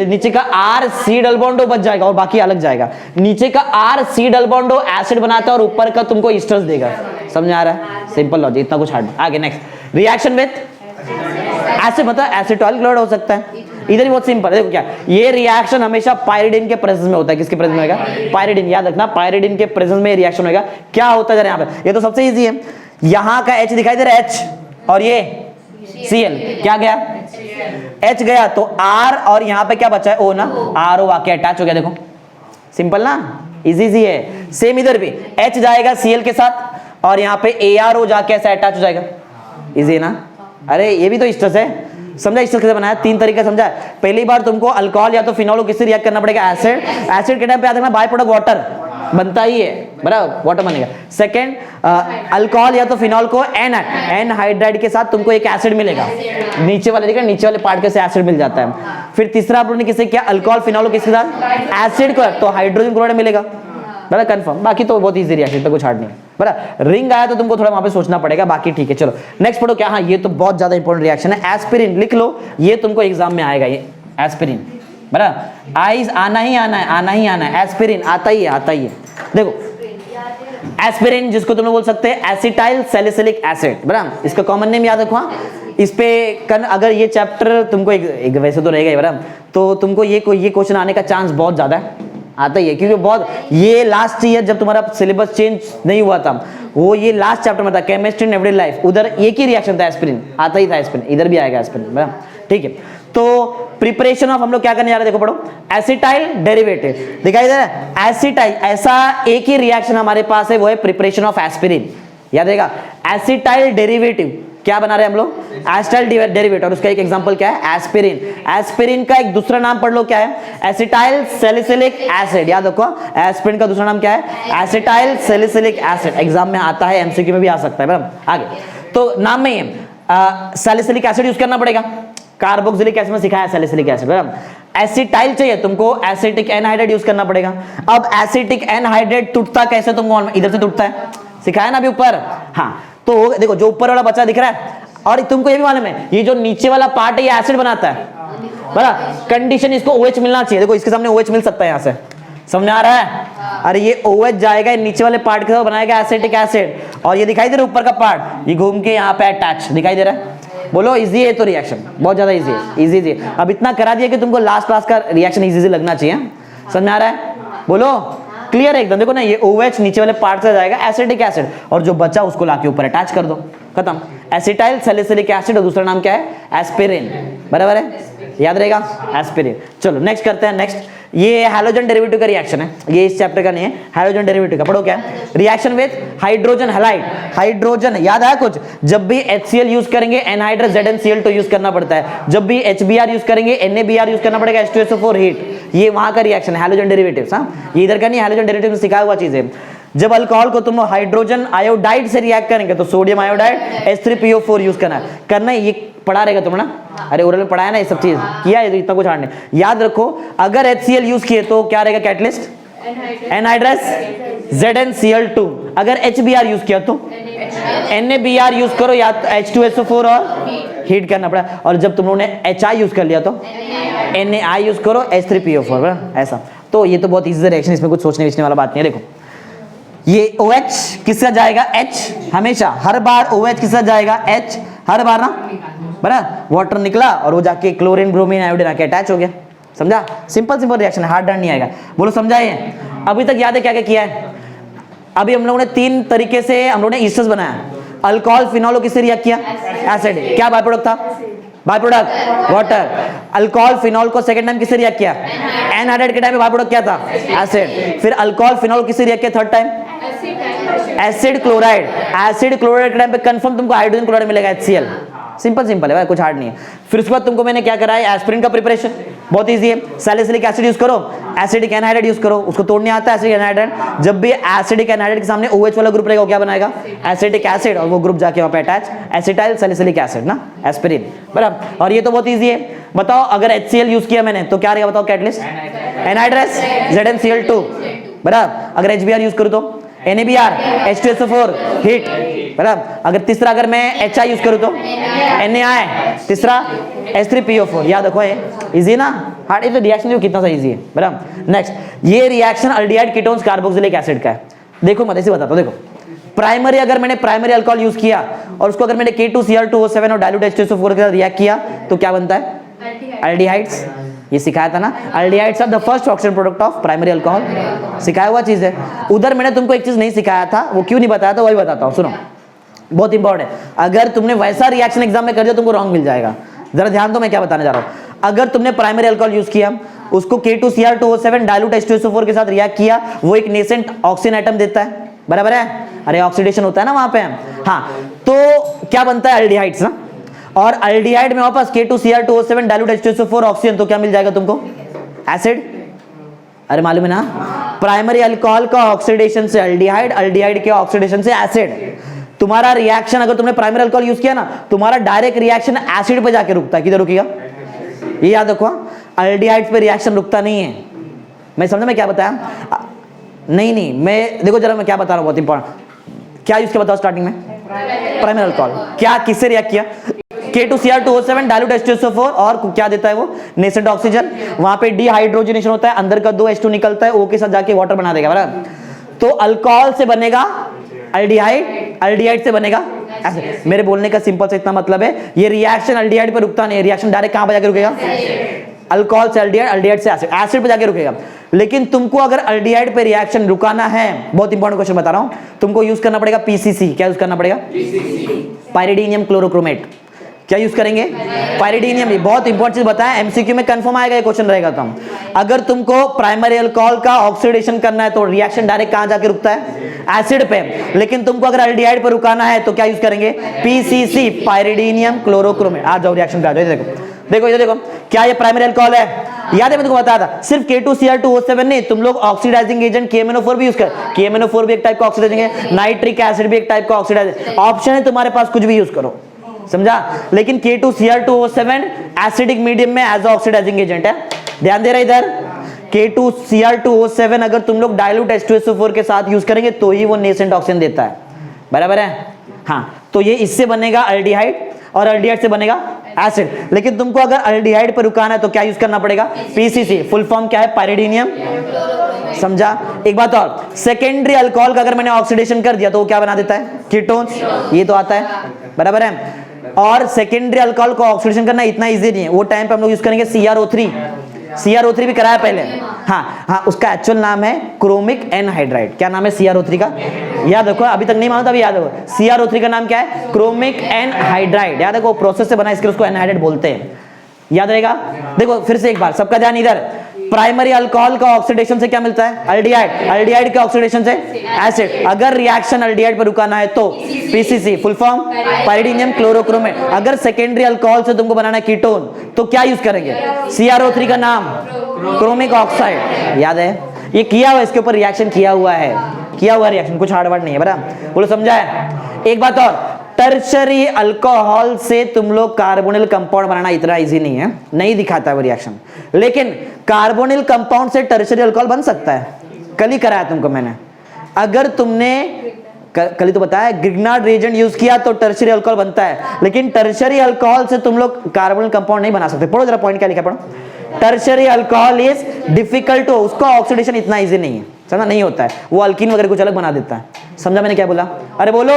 नीचे का R' डबल बॉन्ड O बच जाएगा और बाकी अलग जाएगा, नीचे का R' double bond O acid बनाता है और ऊपर का तुमको ईस्टर्स देगा, समझ आ रहा है? सिंपल लॉजिक, इतना कुछ हार्ड। आगे नेक्स्ट, रिएक्शन विद एसिड मतलब एसिटॉइल क्लोराइड हो सकता है, इधर भी बहुत सिंपल है। देखो क्या, ये रिएक्शन हमेशा पायरिडिन के प्रेजेंस में होता है। किसके प्रेजेंस में होगा? पायरिडिन, याद रखना पायरिडिन के प्रेजेंस में रिएक्शन होगा। क्या होता है जरा यहाँ पे, ये तो सबसे इजी है, यहाँ का H दिखाई दे रहा है H और ये Cl, क्या गया? H गया तो R और यहाँ पे क्या बचा है? O ना, RO आके अटैच हो गया, देखो सिंपल ना, इजी है। सेम इधर भी H जाएगा Cl के साथ और यहाँ पे ARO जाके ऐसा अटैच हो जाएगा, इजी है ना। अरे ये भी तो स्ट्रेस है, समझा स्ट्रेस कैसे बनाया, 3 तरीके समझा। पहली बार तुमको अल्कोहल या तो फिनॉल को किससे रिएक्ट करना पड़ेगा, एसिड, एसिड के टाइम पे याद रखना बाय प्रोडक्ट वाटर बनता ही है, बराबर वाटर बनेगा। सेकंड अल्कोहल या तो फिनॉल को एनहाइड्राइड के साथ तुमको एक एसिड मिलेगा, नीचे वाले देखा नीचे वाले पार्ट से एसिड मिल जाता है। फिर तीसरा आप लोगों ने किससे किया, अल्कोहल फिनॉल को किसके साथ, एसिड को, तो हाइड्रोजन क्लोराइड मिलेगा, बड़ा कंफर्म। बाकी तो बहुत इजी रिएक्शन पे कुछ हार्ड नहीं है, बड़ा रिंग आया तो तुमको थोड़ा वहां पे सोचना पड़ेगा, बाकी ठीक है। चलो नेक्स्ट पढ़ो क्या, हाँ ये तो बहुत ज्यादा इंपॉर्टेंट रिएक्शन है, एस्पिरिन लिख लो, ये तुमको एग्जाम में आएगा, ये एस्पिरिन, बड़ा आइज आना ही आना है, आना ही आना है, एस्पिरिन आता ही है, आता ही है। देखो एस्पिरिन जिसको तुम लोग बोल सकते हैं एसिटाइल सैलिसिलिक एसिड, बराबर, इसका कॉमन नेम याद रखो। इस पे अगर ये चैप्टर तुमको एक वैसे तो रहेगा ही, बराबर, तो तुमको ये क्वेश्चन आने का चांस बहुत ज्यादा है, आता ही है, क्योंकि बहुत ये लास्ट ईयर जब तुम्हारा सिलेबस चेंज नहीं हुआ था, वो ये लास्ट चैप्टर में था केमिस्ट्री इन एवरीडे लाइफ, उधर एक ही रिएक्शन था एस्पिरिन, आता ही था एस्पिरिन, इधर भी आएगा एस्पिरिन, बराबर, ठीक है। तो प्रिपरेशन ऑफ हम लोग क्या करने जा रहे हैं, देखो पढ़ो, एसिटाइल डेरिवेटिव दिखाई दे रहा है, एसिटाइल ऐसा एक ही रिएक्शन हमारे पास है, वो है प्रिपरेशन ऑफ एस्पिरिन, याद रहेगा। एसिटाइल डेरिवेटिव क्या बना रहे हैं हम लोग, एसिटाइल डेरिवेटिव, और उसका एक एग्जांपल क्या है, एस्पिरिन। एस्पिरिन का एक दूसरा नाम पढ़ लो क्या है, एसिटाइल सैलिसिलिक एसिड, याद रखो एस्पिरिन का दूसरा नाम क्या है, एसिटाइल सैलिसिलिक एसिड, एग्जाम में आता है, एमसीक्यू में भी आ सकता है, बराबर। आगे तो नाम में ही सैलिसिलिक एसिड यूज करना पड़ेगा, कार्बोक्सिलिक एसिड में सिखाया सैलिसिलिक एसिड, बराबर। एसिटाइल चाहिए तुमको, एसिटिक एनहाइड्रेट यूज करना पड़ेगा। अब एसिटिक एनहाइड्रेट टूटता कैसे, तुमको इधर से टूटता है, सिखाया ना अभी ऊपर, हाँ। तो देखो जो ऊपर वाला बच्चा दिख रहा है, और तुमको ये भी मालूम है ये जो नीचे वाला पार्ट है ये एसिड बनाता है, बराबर। कंडीशन इसको OH मिलना चाहिए, देखो इसके सामने OH मिल सकता है, यहाँ से समझ आ रहा है। अरे ये OH जाएगा नीचे वाले पार्ट के साथ बनाएगा एसिटिक एसिड, और ये दिखाई दे रहा है ऊपर का पार्ट, ये घूम के यहाँ पे अटैच दिखाई दे रहा है। बोलो इजी है तो रिएक्शन बहुत ज्यादा इजी है, इजी है। अब इतना करा दिया कि तुमको लास्ट क्लास का रिएक्शन इजी लगना चाहिए, समझ में आ रहा है, बोलो क्लियर है एकदम। देखो ना ये OH नीचे वाले पार्ट से जाएगा एसिटिक एसिड, और जो बचा उसको लाके ऊपर अटैच कर दो, खत्म। एसिटाइल सैलिसिलिक एसिड और दूसरा नाम क्या है, एस्पिरिन, बराबर है, याद रहेगा एस्पिरिन। चलो नेक्स्ट करते हैं। नेक्स्ट ये हैलोजन डेरिवेटिव का रिएक्शन है, ये इस चैप्टर का नहीं है, हैलोजन डेरिवेटिव का पढ़ो क्या है, reaction with hydrogen halide. Hydrogen याद आया कुछ, जब भी HCl यूज करेंगे एनहाइड्रस ZnCl2 यूज करना पड़ता है, जब भी HBr यूज करेंगे NaBr यूज करना पड़ेगा, H2SO4 हीट, ये वहां का रिएक्शन हैलोजन डेरिवेटिव्स, हाँ ये इधर का नहीं, हैलोजन डेरिवेटिव में सिखाया हुआ चीज है। जब अल्कोहल को तुम हाइड्रोजन आयोडाइड से रिएक्ट करेंगे तो सोडियम आयोडाइड H3PO4 यूज करना है, ये पढ़ा रहेगा तुम ना, अरे ओरल में पढ़ाया ना, ये सब चीज किया है, तो इतना कुछ हार्ड नहीं। याद रखो अगर HCl यूज किए तो क्या रहेगा कैटलिस्ट, एनहाइड्रस ZnCl2, अगर HBr यूज किया तो NaBr यूज करो, या तो H2SO4 और हीट करना पड़ा, और जब तुम लोगों ने HI यूज कर लिया तो NaI यूज करो, H3PO4, ऐसा। तो ये तो बहुत इजी रिएक्शन, इसमें कुछ सोचने विचने वाला बात नहीं है। देखो ये OH किसका जाएगा, H, हमेशा हर बार OH किसका जाएगा, H, हर बार ना, बराबर। वाटर निकला और वो जाके क्लोरीन ब्रोमीन आयोडीन आके अटैच हो गया, समझा, सिंपल सिंपल रिएक्शन, हार्ड नहीं आएगा। बोलो समझा ये, अभी तक याद है क्या क्या किया है। अभी हम लोगों ने 3 तरीके से हम लोगों ने ईस्टर्स बनाया, अल्कोहल फिनॉल किससे रिएक्ट किया, एसिड, क्या बाय प्रोडक्ट था, by product water. Alcohol phenol को सेकंड टाइम किससे रिएक्ट किया, एनहाइड्रेट के टाइम में बाय प्रोडक्ट क्या था, एसिड। फिर अल्कोहल फिनॉल किससे रिएक्ट किया third time, acid chloride. Acid chloride के टाइम पे कंफर्म तुमको हाइड्रोजन क्लोराइड मिलेगा HCl, सिंपल सिंपल है भाई, कुछ हार्ड नहीं है। फिर उसके बाद तुमको मैंने क्या कराया, एस्पिरिन का प्रिपरेशन बहुत इजी है, सैलिसिलिक एसिड यूज करो, एसिडिक एनहाइड्रेट यूज करो, उसको तोड़ने आता है एसिडिक एनहाइड्रेट। जब भी एसिडिक एनहाइड्रेट के सामने OH वाला ग्रुप रहेगा वो क्या बनाएगा, एसिटिक एसिड, और वो ग्रुप जाके वहां पे अटैच, एसिटाइल सैलिसिलिक एसिड ना, एस्पिरिन, बराबर। और ये तो बहुत इजी है। बताओ अगर HCl यूज किया मैंने तो क्या रहेगा, बताओ कैटलिस्ट, एनहाइड्रस ZnCl2, बराबर। अगर HBr यूज करूं तो NaBr H2SO4 हीट, बराबर। अगर तीसरा अगर मैं HI यूज करूं तो NaI, तीसरा H3PO4, याद रखो ये इजी ना, हार्ड। ये तो रिएक्शन जो कितना सा इजी है, बराबर। नेक्स्ट ये reaction aldehyde ketones carboxylic acid का है। देखो मैं ऐसे बताता हूं, देखो प्राइमरी अगर मैंने प्राइमरी अल्कोहल यूज किया और उसको अगर मैंने K2Cl2O7 और डाइल्यूट H2SO4 के साथ रिएक्ट किया तो क्या बनता है, अल्डिहाइड्स। ये सिखाया था ना, aldehydes are the first oxygen product of primary alcohol, सिखाया हुआ चीज है। उधर मैंने तुमको एक चीज नहीं सिखाया था, वो क्यों नहीं बताया था वही बताता हूँ, सुनो बहुत इंपॉर्टेंट है। अगर तुमने वैसा रिएक्शन एग्जाम में कर दिया तुमको रॉन्ग मिल जाएगा, जरा ध्यान दो मैं क्या बताने जा रहा हूँ। अगर तुमने प्राइमरी अल्कोहल यूज किया, उसको K2Cr2O7 डाइल्यूट H2SO4 के साथ रिएक्ट किया, वो एक नेसेंट ऑक्सीजन एटम देता है, बराबर है? अरे ऑक्सीडेशन होता है ना वहां पे। हाँ, तो क्या बनता है? अल्डिहाइड्स ना। और अल्डिहाइड में वापस K2Cr2O7 डाइल्यूट H2SO4 ऑक्सीजन, तो क्या मिल जाएगा तुमको? एसिड। अरे मालूम है ना, प्राइमरी अल्कोहल का ऑक्सीडेशन से अल्डिहाइड, अल्डिहाइड के ऑक्सीडेशन से एसिड। तुम्हारा रिएक्शन अगर तुमने प्राइमरी अल्कोहल यूज किया ना, तुम्हारा डायरेक्ट रिएक्शन एसिड पे जाके रुकता है। किधर रुकेगा? ये याद रखो, अल्डिहाइड पे रिएक्शन रुकता नहीं है। मैं समझा मैं क्या बताया? नहीं, मैं देखो जरा मैं क्या बता रहा हूं, बहुत इंपॉर्टेंट। क्या यूज किया बताओ स्टार्टिंग में? Primary alcohol. क्या किससे रिएक्ट किया? K2Cr2O7 डाइल्यूट H2SO4 और क्या देता है वो? Nascent oxygen. वहां पे डिहाइड्रोजनेशन होता है, अंदर का 2 H2 निकलता है, O के साथ जाके वाटर बना देगा, बराबर? तो अल्कोहल से बनेगा अल्डिहाइड, अल्डिहाइड से बनेगा एसिड। मेरे बोलने का सिंपल से इतना मतलब है, ये रिएक्शन अल्डिहाइड पे रुकता नहीं है, रिएक्शन डायरेक्ट कहां पे जाके रुकेगा? अल्कोहल से अल्डिहाइड, अल्डिहाइड से एसिड, एसिड पे जाके रुकेगा। लेकिन तुमको अगर अल्डिहाइड पे रिएक्शन रुकाना है, बहुत इंपॉर्टेंट क्वेश्चन बता रहा हूं, तुमको यूज करना पड़ेगा पीसीसी। क्या यूज करना पड़ेगा? पाइरिडीनियम क्लोरोक्रोमेट। क्या यूज करेंगे? पाइरिडीनियम। ये बहुत इंपॉर्टेंट चीज बताया, एमसीक्यू में कंफर्म आएगा ये क्वेश्चन रहेगा। तो अगर तुमको प्राइमरी अल्कोहल का ऑक्सीडेशन करना है तो रिएक्शन डायरेक्ट कहां जाके रुकता है? एसिड पे। लेकिन तुमको अगर अल्डिहाइड पे रुकाना है तो क्या यूज करेंगे? PCC, पाइरिडीनियम chlorochromate. आ जाओ रिएक्शन पे आ जाओ। देखो देखो ये देखो, क्या ये प्राइमरी अल्कोहल है? याद है मैं तुमको बताया था, सिर्फ K2Cr2O7 नहीं, तुम लोग ऑक्सीडाइजिंग एजेंट KMNO4 भी यूज कर। KMNO4 भी एक टाइप का ऑक्सीडाइजिंग है, नाइट्रिक एसिड भी एक टाइप का ऑक्सीडाइजिंग। ऑप्शन है तुम्हारे पास, कुछ भी यूज करो, समझा? लेकिन K2Cr2O7 एसिडिक मीडियम में एज ऑक्सीडाइजिंग एजेंट है। ध्यान दे रहे इधर, K2Cr2O7 अगर तुम लोग डाइल्यूट H2SO4 के साथ यूज करेंगे तो ही वो नेसेंट ऑक्सीजन देता है, बराबर है? हाँ, तो ये इससे बनेगा अल्डिहाइड और अल्डिहाइड से बनेगा एसिड। लेकिन तुमको अगर अल्डिहाइड पर रुकाना है तो क्या यूज करना पड़ेगा? पीसीसी। फुल फॉर्म क्या है? पाइरिडीनियम। समझा? एक बात और, सेकेंडरी अल्कोहल का अगर मैंने ऑक्सीडेशन कर दिया तो वो क्या बना देता है? कीटोन्स। ये तो आता है, बराबर है? और सेकेंडरी अल्कोहल को ऑक्सीडेशन करना इतना इजी नहीं है, वो टाइम पे हम लोग यूज करेंगे CrO3। CrO3 भी कराया पहले। हाँ, उसका एक्चुअल नाम है क्रोमिक एनहाइड्राइड। क्या नाम है CrO3 का? याद रखो, अभी तक नहीं मालूम था, अभी याद रखो। CrO3 का नाम क्या है? Chromic anhydride. याद रखो, प्रोसेस से बना, इसके उसको एनहाइड्राइड बोलते हैं, याद रहेगा? देखो फिर से एक बार, सबका ध्यान इधर। प्राइमरी अल्कोहल का ऑक्सीडेशन से क्या मिलता है? अल्डिहाइड, अल्डिहाइड के ऑक्सीडेशन से एसिड। अगर रिएक्शन अल्डिहाइड पर रुकाना है तो पीसीसी, फुल फॉर्म पाइरिडीनियम क्लोरोक्रोमेट। अगर सेकेंडरी अल्कोहल से तुमको बनाना है कीटोन तो क्या यूज करेंगे? CrO3 का नाम क्रोमिक ऑक्साइड। याद है? ये किया हुआ, इसके ऊपर रिएक्शन किया हुआ है, किया हुआ रिएक्शन, कुछ हार्ड वर्ड नहीं है, बराबर? बोलो समझा है? एक बात और, टर्शरी अल्कोहल से तुम लोग कार्बोनिल कंपाउंड बनाना इतना इजी नहीं है, नहीं दिखाता है वो रिएक्शन। लेकिन कार्बोनिल कंपाउंड से टर्शरी अल्कोहल बन सकता है, कल ही कराया तुमको मैंने। अगर तुमने कल ही तो बताया ग्रिग्नार्ड रिएजेंट यूज किया तो टर्शरी अल्कोहल बनता है, लेकिन टर्शरी अल्कोहल से तुम लोग कार्बोनिल कंपाउंड नहीं बना सकते। पढ़ो जरा पॉइंट क्या लिखा, पढ़ो। टर्शरी अल्कोहल इज डिफिकल्ट, उसका ऑक्सीडेशन इतना इजी नहीं है, समझा? नहीं होता है, वो अल्कीन वगैरह कुछ अलग बना देता है। समझा मैंने क्या बोला? अरे बोलो,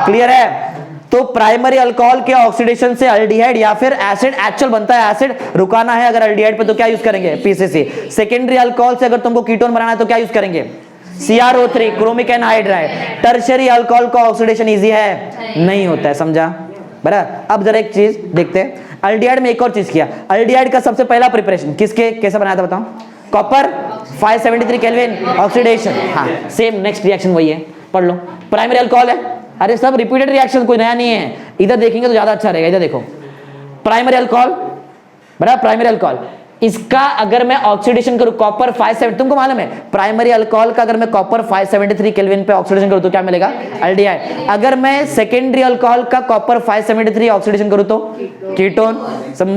क्लियर है? तो प्राइमरी अल्कोहल के ऑक्सीडेशन से अल्डिहाइड या फिर एसिड एक्चुअल बनता है। एसिड रुकाना है अगर अल्डिहाइड पे तो क्या यूज करेंगे? पीसीसी। सेकेंडरी अल्कोहल से अगर तुमको कीटोन बनाना है तो क्या यूज करेंगे? CrO3, chromic anhydride. Tertiary alcohol का ऑक्सीडेशन इजी है? नहीं होता है, समझा? बराबर? अब जरा एक चीज देखते हैं, अल्डिहाइड में एक और चीज किया। अल्डिहाइड का सबसे पहला प्रिपरेशन किसके कैसे बनाया था बताओ? Copper 573 kelvin oxidation. हाँ, सेम नेक्स्ट रिएक्शन वही है, पढ़ लो। प्राइमरी अल्कोहल है, अरे सब रिपीटेड रिएक्शन, कोई नया नहीं है। इधर देखेंगे तो ज्यादा अच्छा रहेगा। इधर देखो, प्राइमरी अल्कोहल, बराबर? प्राइमरी अल्कोहल, इसका अगर मैं ऑक्सीडेशन करूं कॉपर 570, तुमको मालूम है प्राइमरी अल्कोहल का अगर मैं कॉपर 573 केल्विन पे ऑक्सीडेशन करूं तो क्या मिलेगा? अल्डिहाइड। अगर मैं सेकेंडरी अल्कोहल का कॉपर 573 ऑक्सीडेशन करूं तो कीटोन।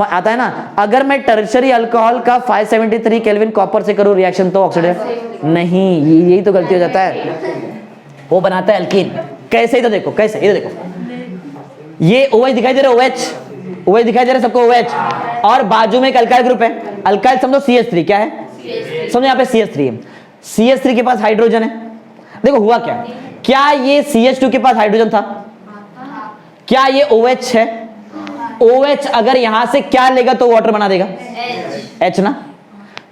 आता है ना? अगर मैं टर्शरी अल्कोहल का 573 केल्विन कॉपर से करूं रिएक्शन तो ऑक्सीडेशन नहीं, यही तो गलती हो जाता है, वो बनाता है अल्कीन। कैसे? इधर देखो, कैसे? इधर देखो, ये OH दिखाई दे रहा है, OH दिखाई दे रहा है सबको, OH, और बाजू में एक अल्काइल ग्रुप है। अल्काइल समझो CH3, क्या है? समझो यहाँ पे CH3 है, CH3 के पास हाइड्रोजन है। देखो हुआ क्या ये CH2 के पास हाइड्रोजन था? क्या ये OH है? OH अगर यहां से क्या लेगा तो वाटर बना देगा? H ना,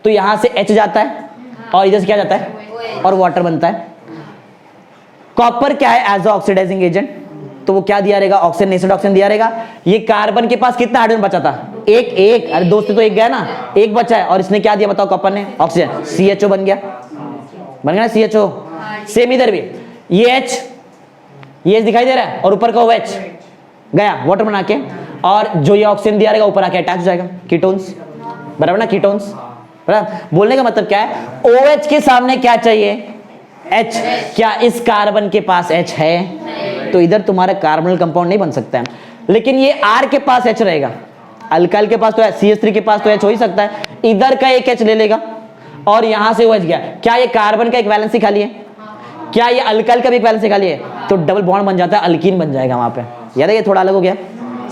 तो यहां से H जाता है और इधर से क्या जाता है? और वाटर बनता है। कॉपर क्या है? एज ऑक्सीडाइजिंग एजेंट, तो वो क्या दिया रहेगा, ऑक्सीजन, नेचुरल ऑक्सीजन दिया रहेगा। ये कार्बन के पास कितना हाइड्रोजन बचा था, एक, अरे दोस्त तो एक गया ना, एक बचा है, और इसने क्या दिया बताओ कॉपर ने, ऑक्सीजन, CHO बन गया ना CHO। सेम इधर भी ये H दिखाई दे रहा है और ऊपर का OH गया वाटर बना के, और जो ये ऑक्सीजन दिया रहेगा ऊपर आके अटैच हो जाएगा, कीटोन्स, बराबर ना, कीटोन्स, बराबर। बोलने का मतलब क्या है, OH के सामने क्या चाहिए, H। क्या इस कार्बन के पास H है, तो इधर तुम्हारा कार्बोनिल कंपाउंड नहीं बन सकता है। लेकिन ये R के पास H रहेगा, अल्काइल के पास तो है, CH3 के पास तो H हो ही सकता है, इधर का एक H ले लेगा और यहां से OH गया। क्या ये कार्बन का एक वैलेंसी खाली है, क्या ये अल्काइल का भी एक वैलेंसी खाली है, तो डबल बॉन्ड बन जाता है, अल्कीन बन जाएगा वहां पे। याद है, ये थोड़ा अलग हो गया,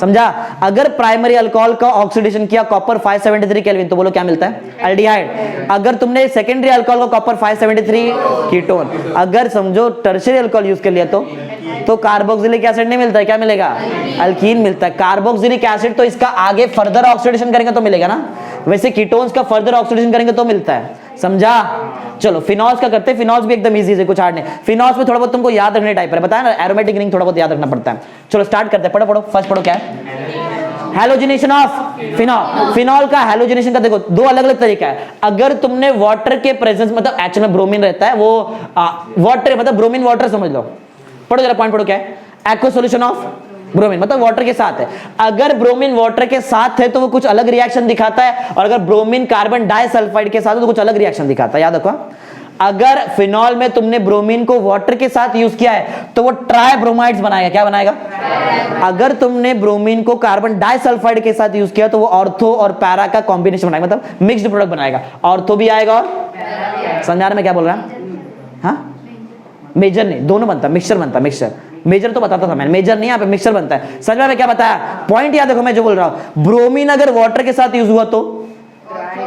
समझा। अगर प्राइमरी अल्कोहल का ऑक्सीडेशन किया कॉपर 573 केल्विन, तो बोलो क्या मिलता है, एल्डिहाइड। अगर तुमने सेकेंडरी अल्कोहल का कॉपर 573 कीटोन, अगर समझो टर्शियरी अल्कोहल यूज कर लिया तो कार्बोक्सिलिक एसिड नहीं मिलता है, क्या मिलेगा, अल्कीन मिलता है। कार्बोक्सिलिक एसिड तो इसका आगे फर्दर ऑक्सीडेशन करेंगे तो मिलेगा ना, वैसे कीटोन्स का फर्दर ऑक्सीडेशन करेंगे तो मिलता है, समझा। चलो फिनॉल्स का करते हैं, फिनॉल्स भी एकदम इजी है, कुछ हार्ड नहीं। फिनॉल्स में थोड़ा बहुत तुमको याद रखने टाइप है, बताया ना, एरोमेटिक रिंग थोड़ा बहुत याद रखना पड़ता है। चलो स्टार्ट करते हैं, पढ़ो फर्स्ट पढ़ो क्या है, हेलोजिनेशन ऑफ फिनॉल। फिनॉल का हेलोजिनेशन का देखो दो अलग अलग तरीका है। अगर तुमने वाटर के प्रेजेंस, मतलब एक्चुअल में ब्रोमीन रहता है, वो वाटर मतलब ब्रोमीन वाटर समझ लो, पढ़ो जरा पॉइंट पढ़ो क्या है, एक्वा सॉल्यूशन ऑफ ब्रोमीन, मतलब वाटर के साथ है। अगर ब्रोमीन वाटर के साथ है तो वो कुछ अलग रिएक्शन दिखाता है, और अगर ब्रोमीन कार्बन डाइसल्फाइड के साथ है तो कुछ अलग रिएक्शन दिखाता है, याद रखो। अगर फिनॉल में तुमने ब्रोमीन को वाटर के साथ यूज किया है तो वो ट्राइब्रोमाइड्स बनाएगा, क्या बनाएगा। अगर तुमने ब्रोमीन को कार्बन डाइसल्फाइड के साथ यूज किया तो वो ऑर्थो और पैरा का कॉम्बिनेशन बनाएगा, मतलब मिक्स्ड प्रोडक्ट बनाएगा, ऑर्थो भी आएगा और संज्ञान में क्या बोल रहा है, हाँ मेजर नहीं, दोनों बनता है, मिक्सचर बनता है, मिक्सचर। मेजर तो बताता था मैंने, मेजर नहीं, यहाँ पे मिक्सचर बनता है। समझ में क्या बताया, पॉइंट याद देखो मैं जो बोल रहा हूं, ब्रोमीन अगर वाटर के साथ यूज हुआ तो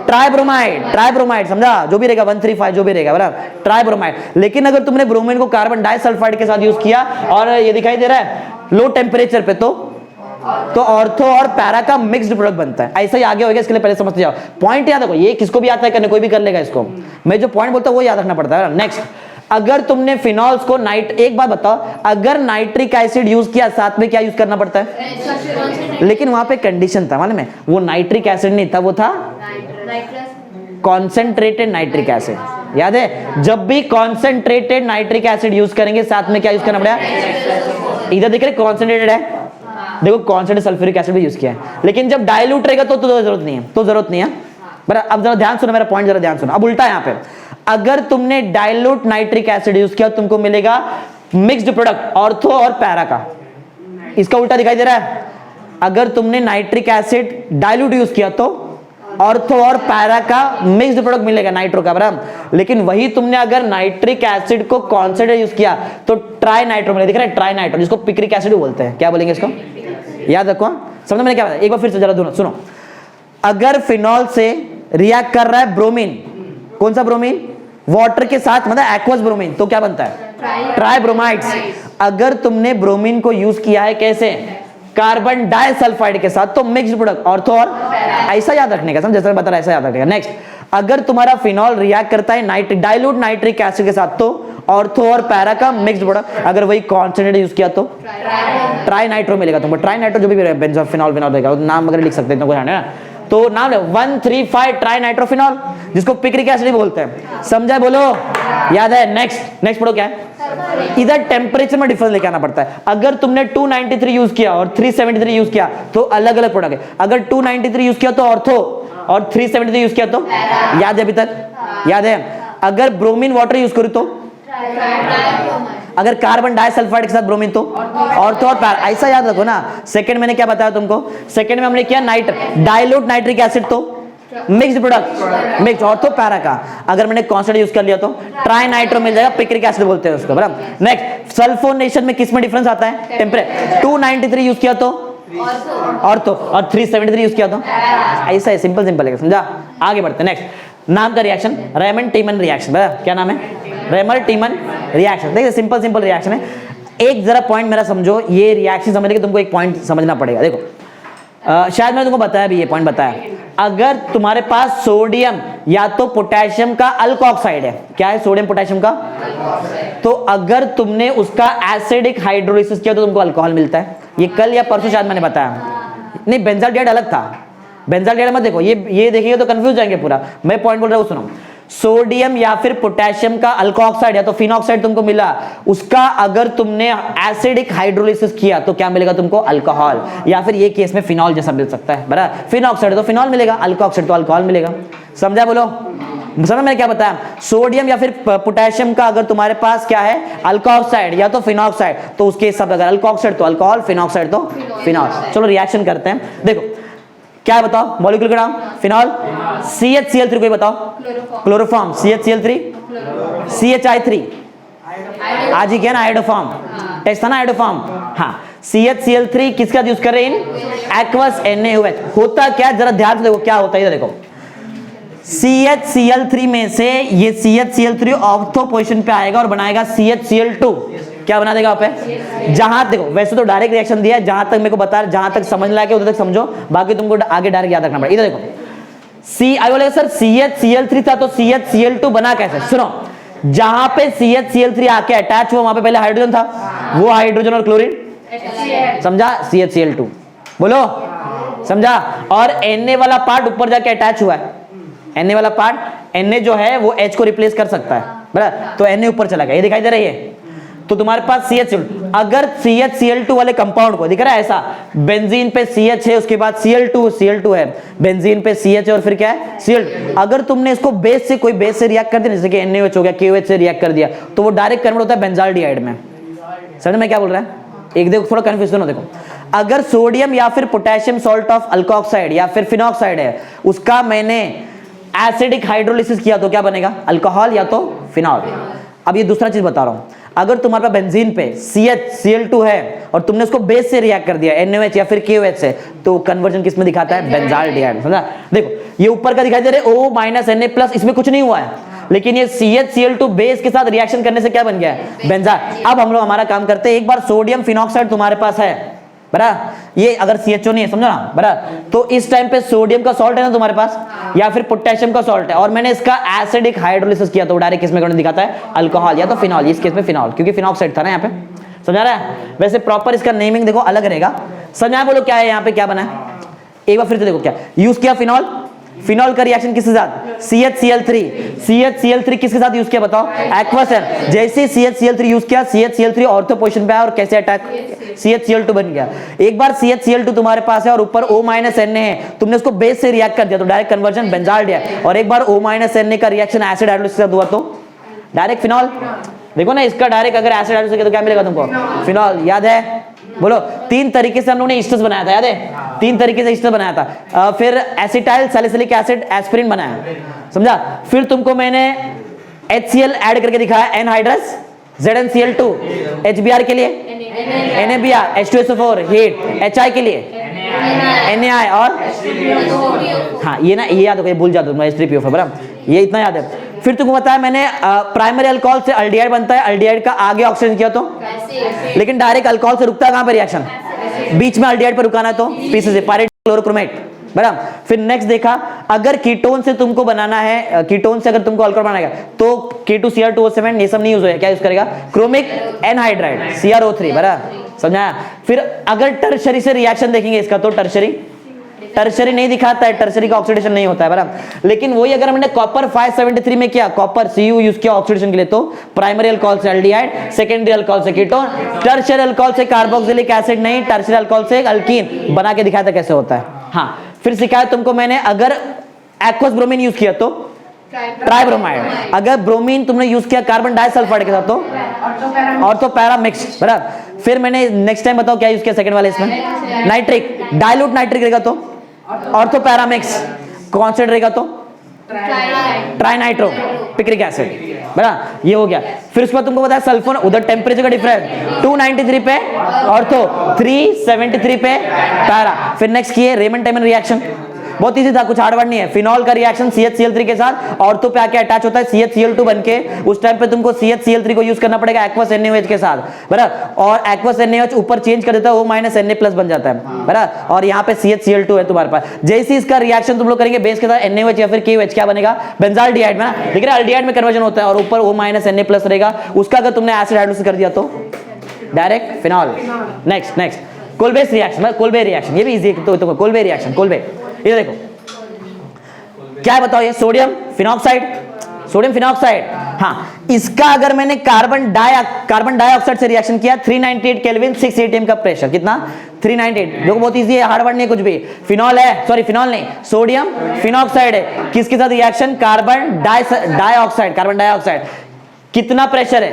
ट्राइब्रोमाइड, समझा, जो भी रहेगा 135 जो भी रहेगा, बराबर, ट्राइब्रोमाइड। लेकिन अगर तुमने ब्रोमीन को कार्बन डाइसल्फाइड के साथ यूज किया और ये दिखाई दे रहा है लो टेम्परेचर पे, तो ऑर्थो और पैरा का मिक्स्ड प्रोडक्ट बनता है। ऐसा ही आगे होगा, इसके लिए पहले समझते जाओ। पॉइंट याद रखो, ये किसको भी आता है करने, कोई भी कर लेगा इसको, मैं जो पॉइंट बोलता हूं वो याद रखना पड़ता है। नेक्स्ट, अगर तुमने फिनॉल्स को एक बात बताओ, अगर नाइट्रिक एसिड यूज किया साथ में क्या यूज करना पड़ता है, लेकिन वहां पे कंडीशन था मालूम है, वो नाइट्रिक एसिड नहीं था, वो था कॉन्सेंट्रेटेड नाइट्रिक एसिड। याद है, जब भी कॉन्सेंट्रेटेड नाइट्रिक एसिड यूज करेंगे साथ में क्या यूज करना पड़ेगा, इधर देख रहे कॉन्सेंट्रेटेड है, देखो कॉन्सेंट्रेटेड सल्फ्यूरिक एसिड भी यूज किया है, लेकिन जब डाइल्यूट रहेगा तो जरूरत नहीं है, जरूरत नहीं है। बराबर, अब जरा ध्यान सुनो मेरा पॉइंट, जरा ध्यान सुनो। अब उल्टा यहाँ पे, अगर तुमने डाइल्यूट नाइट्रिक एसिड यूज किया तुमको मिलेगा मिक्स्ड प्रोडक्ट ऑर्थो और पैरा का। इसका उल्टा दिखाई दे रहा है, अगर तुमने नाइट्रिक एसिड डाइल्यूट यूज किया तो ऑर्थो और पैरा का मिक्स्ड प्रोडक्ट मिलेगा नाइट्रो का, बराबर। लेकिन वही तुमने अगर नाइट्रिक एसिड को कॉन्सेंट्रेट यूज किया तो ट्राई नाइट्रो मिलेगा, दिख रहा है ट्राई नाइट्रो, जिसको पिक्रिक एसिड बोलते हैं। क्या बोलेंगे इसको, याद रखो, समझ मैंने क्या बताया, एक बार फिर से जरा दोनों सुनो। अगर फिनॉल से रिएक्ट कर रहा है ब्रोमीन, कौन सा ब्रोमीन, वाटर के साथ, मतलब एक्वस ब्रोमीन, तो क्या बनता है, ट्राइब्रोमाइड्स। अगर तुमने ब्रोमीन को यूज किया है कैसे, कार्बन डाइसल्फाइड के साथ, तो मिक्स्ड प्रोडक्ट ऑर्थो और, ऐसा याद रखने का, समझ, जैसा बता रहा है ऐसा याद रखने का। नेक्स्ट, अगर तुम्हारा फिनॉल रिएक्ट करता है डाइल्यूट नाइट्रिक एसिड के साथ तो ऑर्थो और पैरा का मिक्स्ड प्रोडक्ट, अगर वही कॉन्सेंट्रेट यूज किया तो ट्राई नाइट्रो मिलेगा तुमको। ट्राई नाइट्रो जो भी बेंजोल फिनॉल विनॉल रहेगा, नाम वगैरह लिख सकते हैं, ना तो नाम 135 ट्राई नाइट्रोफिनॉल, जिसको पिक्रिक एसिड बोलते हैं, समझा, बोलो, याद है। नेक्स्ट पढ़ो क्या है, इधर टेम्परेचर में डिफरेंस लेके आना पड़ता है। अगर तुमने 293 यूज किया और 373 यूज किया तो अलग अलग प्रोडक्ट है। अगर 293 यूज किया तो ऑर्थो और 373 यूज किया तो, याद है अभी तक, याद है। अगर ब्रोमीन वाटर यूज करूं तो, अगर कार्बन डाइसल्फाइड के साथ ब्रोमीन तो ऑर्थो और पैरा, ऐसा याद रखो ना। सेकंड मैंने क्या बताया तुमको, सेकंड में हमने किया डाइल्यूट नाइट्रिक एसिड तो mixed product, mix ortho para का। अगर मैंने कांस्टेंट यूज कर लिया तो ट्राई नाइट्रो मिल जाएगा, पिक्रिक एसिड बोलते हैं उसको, बराबर। नेक्स्ट, सल्फोनेशन में किस में डिफरेंस आता है, टेम्परेचर। 293 यूज किया तो ऑर्थो और 373 यूज किया तो, ऐसा है, सिंपल है, समझा। आगे बढ़ते, नेक्स्ट, नाम का रिएक्शन रेमन टीमन रिएक्शन, क्या नाम है, रेमर टीमन रिएक्शन। देखिए सिंपल रिएक्शन है। एक जरा पॉइंट मेरा समझो, ये रिएक्शन समझने के तुमको एक पॉइंट समझना पड़ेगा। देखो शायद मैंने तुमको बताया भी, ये पॉइंट बताया, अगर तुम्हारे पास सोडियम या तो पोटेशियम का अल्कोक्साइड है, क्या है, सोडियम पोटेशियम का तो अगर तुमने उसका एसिडिक हाइड्रोलिसिस किया तो तुमको अल्कोहल मिलता है। ये कल या परसों शायद मैंने बताया। नहीं, बेंजाल्डिहाइड अलग था, बेंजाल्डिहाइड मत देखो, ये देखिए तो कंफ्यूज जाएंगे पूरा। मैं पॉइंट बोल रहा हूँ, सुनो। सोडियम या फिर पोटेशियम का अल्कोऑक्साइड या तो फिनॉक्साइड तुमको मिला, उसका अगर तुमने एसिडिक हाइड्रोलिसिस किया तो क्या मिलेगा तुमको? अल्कोहल, या फिर ये केस में फिनॉल जैसा मिल सकता है। बराबर, फिनॉक्साइड तो फिनॉल मिलेगा, अल्कोऑक्साइड तो अल्कोहल मिलेगा। समझा? बोलो, समझ मैंने क्या बताया? सोडियम या फिर पोटेशियम का अगर तुम्हारे पास क्या है? अल्कोऑक्साइड या तो फिनॉक्साइड, तो उसके हिसाब अगर अल्कोऑक्साइड तो अल्कोहल, फिनॉक्साइड तो फिनॉल। चलो रिएक्शन करते हैं। देखो क्या है बताओ? मॉलिक्यूल का नाम फिनॉल। CHCl3 कोई बताओ? क्लोरोफॉर्म। CHCl3, CHI3 आज ही क्या ना, आयोडोफॉर्म। टेस्ट था ना आयोडोफॉर्म। हाँ, CHCl3 किसका यूज कर रहे हैं? Aqueous NaOH। होता क्या, जरा ध्यान से देखो क्या होता है। इधर देखो, CHCl3 में से ये CHCl3 ऑर्थो पोजीशन पे आएगा और बनाएगा CHCl2। क्या बना देगा वहां पे? जहां देखो, वैसे तो डायरेक्ट रिएक्शन दिया है, जहां तक मेरे को बता, जहां तक समझ लाके उधर तक समझो, बाकी तुमको आगे डायरेक्ट याद रखना पड़ेगा। इधर देखो, आई बोले सर CHCl3 था तो CHCl2 बना कैसे? सुनो, जहां पे CHCl3 आके अटैच हुआ वहां पे पहले हाइड्रोजन था, वो हाइड्रोजन और क्लोरीन, समझा? CHCl2 बोलो, समझा? और Na वाला पार्ट ऊपर जाके अटैच हुआ है। Na वाला पार्ट, Na जो है वो H को रिप्लेस कर सकता है, बराबर, तो Na ऊपर चला गया। ये दिखाई दे रही है? तो तुम्हारे पास CHCl2, अगर CHCl2 वाले कंपाउंड को दिख रहा है ऐसा, बेंजीन पे CH है, उसके बाद Cl2 है, बेंजीन पे CH है और फिर क्या है? Cl2। अगर तुमने इसको बेस से, कोई बेस से रिएक्ट कर दिया, जैसे कि NaOH हो गया, KOH से रिएक्ट कर दिया, तो वो डायरेक्ट कन्वर्ट होता है बेंजाल्डिहाइड में। समझ में क्या बोल रहा है? एक देखो, थोड़ा कंफ्यूजन हो। देखो, अगर सोडियम या फिर पोटेशियम सॉल्ट ऑफ अल्कोऑक्साइड या फिर फिनॉक्साइड है, उसका मैंने एसिडिक हाइड्रोलिसिस किया तो क्या बनेगा? अल्कोहल या तो फिनॉल। अब ये दूसरा चीज बता रहा हूं, अगर तुम्हारे पास बेंजीन पे CHCl2 है और तुमने उसको बेस से रिएक्ट कर दिया NaOH या फिर KOH से, तो कन्वर्जन किस में दिखाता है? बेंजाल्डिहाइड। समझा? देखो, ये ऊपर का दिखाई दे रहा है O Na+, इसमें कुछ नहीं हुआ है, लेकिन ये CHCl2 बेस के साथ रिएक्शन करने से क्या बन गया है? बेंजाल। अब हम लोग हमारा काम करते हैं, एक बार सोडियम फिनॉक्साइड तुम्हारे पास है, बराबर, ये अगर CHO नहीं है, समझो ना, बराबर, तो इस टाइम पे सोडियम का सॉल्ट है ना तुम्हारे पास, या फिर पोटेशियम का सॉल्ट है, और मैंने इसका एसिडिक हाइड्रोलिसिस किया तो डायरेक्ट किसमें करने दिखाता है? अल्कोहल या तो फिनॉल। इस केस में फिनॉल, क्योंकि फिनॉक्साइड था ना यहाँ पे। समझा रहा है? वैसे प्रॉपर इसका नेमिंग देखो अलग रहेगा। समझा? बोलो क्या है यहाँ पे, क्या बना है? एक बार फिर से देखो, क्या यूज किया? फिनॉल। फिनॉल का रिएक्शन किसके साथ? CHCl3। CHCl3 किसके साथ यूज किया बताओ? एक्वस है। जैसे CHCl3 यूज किया, CHCl3 ऑर्थो पोजीशन पे आया और कैसे अटैक? CHCl2 बन गया। एक बार CHCl2 तुम्हारे पास है और ऊपर O- Na है, तुमने उसको बेस से रिएक्ट कर दिया तो डायरेक्ट कन्वर्जन बेंजाल्डिहाइड। और एक बार O- Na का रिएक्शन एसिड हाइड्रोलिसिस के साथ हुआ तो डायरेक्ट फिनॉल। देखो ना, इसका डायरेक्ट अगर एसिड हाइड्रोलिसिस किया तो क्या मिलेगा तुमको? फिनॉल। याद है? बोलो, 3 तरीके से हम लोगों ने एस्टर्स बनाया था, याद है? 3 तरीके से एस्टर बनाया था। फिर एसिटाइल सैलिसिलिक एसिड एस्पिरिन बनाया, समझा? फिर तुमको मैंने HCl ऐड करके दिखाया, एनहाइड्रस, ZnCl2 HBr के लिए, NaBr, H2SO4 हीट, HI के लिए Na और हाँ, ये ना, ये याद हो, ये भूल जाता हूँ, H3PO4, बराबर, ये इतना याद है। फिर तुमको बताया मैंने, प्राइमरी अल्कोहल से अल्डिहाइड बनता है, अल्डिहाइड का आगे ऑक्सीजन किया तो, लेकिन डायरेक्ट अल्कोहल से रुकता है कहां पे रिएक्शन? बीच में अल्डिहाइड पर रुकाना है तो पीसीसी, पायरेट क्लोरोक्रोमेट, बराबर। फिर नेक्स्ट देखा, अगर कीटोन से तुमको बनाना है, कीटोन से अगर तुमको अल्कोहल बनाना है तो K2Cr2O7 ये सब नहीं यूज होगा, क्या यूज करेगा? क्रोमिक एनहाइड्राइड CrO3, बराबर, समझा? फिर अगर टर्शरी से रिएक्शन देखेंगे इसका तो टर्शरी नहीं दिखाता है, टर्शरी का ऑक्सीडेशन नहीं होता है, बराबर। लेकिन वही अगर हमने कॉपर 573 में किया, कॉपर Cu यूज किया ऑक्सीडेशन के लिए, तो प्राइमरी अल्कोहल से अल्डिहाइड, सेकेंडरी अल्कोहल से कीटोन, टर्शियरी अल्कोहल से कार्बोक्सिलिक एसिड नहीं, टर्शियरी अल्कोहल से अल्कीन बना के दिखाया था कैसे होता है। हाँ, फिर सिखाया तुमको मैंने, अगर एक्वस ब्रोमीन यूज किया तो ट्राइब्रोमाइड, अगर ब्रोमीन तुमने यूज किया कार्बन डाइसल्फाइड के साथ तो ऑर्थो पैरा मिक्स, बराबर। फिर मैंने नेक्स्ट टाइम बताओ क्या यूज किया सेकंड वाले इसमें? नाइट्रिक, डाइल्यूट नाइट्रिक रहेगा तो ऑर्थो पैरा मिक्स, कांस्टेंट रहेगा तो ट्राइनाइट्रो पिक्रिक एसिड, बराबर, ये हो गया। फिर उसके बाद तुमको बताया सल्फोन, उधर टेम्परेचर का डिफरेंस 293 पे ऑर्थो, 373 पे पैरा। फिर नेक्स्ट किए रेमन टाइमन रिएक्शन, बहुत इजी था, कुछ हार्ड वर्ड नहीं है। फिनॉल का रिएक्शन CHCl3 के साथ ऑर्थो पे आके अटैच होता है CHCl2 बनके, उस टाइम पे तुमको CHCl3 को यूज करना पड़ेगा एक्वस NaOH के साथ, बराबर। और एक्वस NaOH ऊपर चेंज कर देता है, O- Na+ बन जाता है, बराबर। और यहाँ पे CHCl2 है तुम्हारे पास। जैसे इसका रिएक्शन तुम लोग करेंगे बेस के साथ NaOH या फिर KOH, क्या बनेगा? बेंजाल्डिहाइड में ना, लेकिन अल्डिहाइड में कन्वर्जन होता है और ऊपर O- Na+ रहेगा। उसका अगर तुमने एसिड हाइड्रोलिसिस कर दिया तो direct phenol. Next Kolbe's reaction, Kolbe reaction, ये भी इजी है। तो कोल्बे रिएक्शन, कोल्बे, ये देखो क्या है बताओ, ये सोडियम फिनॉक्साइड। हाँ, इसका अगर मैंने कार्बन डाइऑक्साइड से रिएक्शन किया, 398 केल्विन, 6 atm का प्रेशर, कितना? 398। देखो बहुत इजी है, हार्ड वर्ड नहीं है कुछ भी। फिनॉल है, सॉरी फिनॉल नहीं, सोडियम फिनॉक्साइड है। किसके साथ रिएक्शन? Carbon dioxide. कितना प्रेशर है?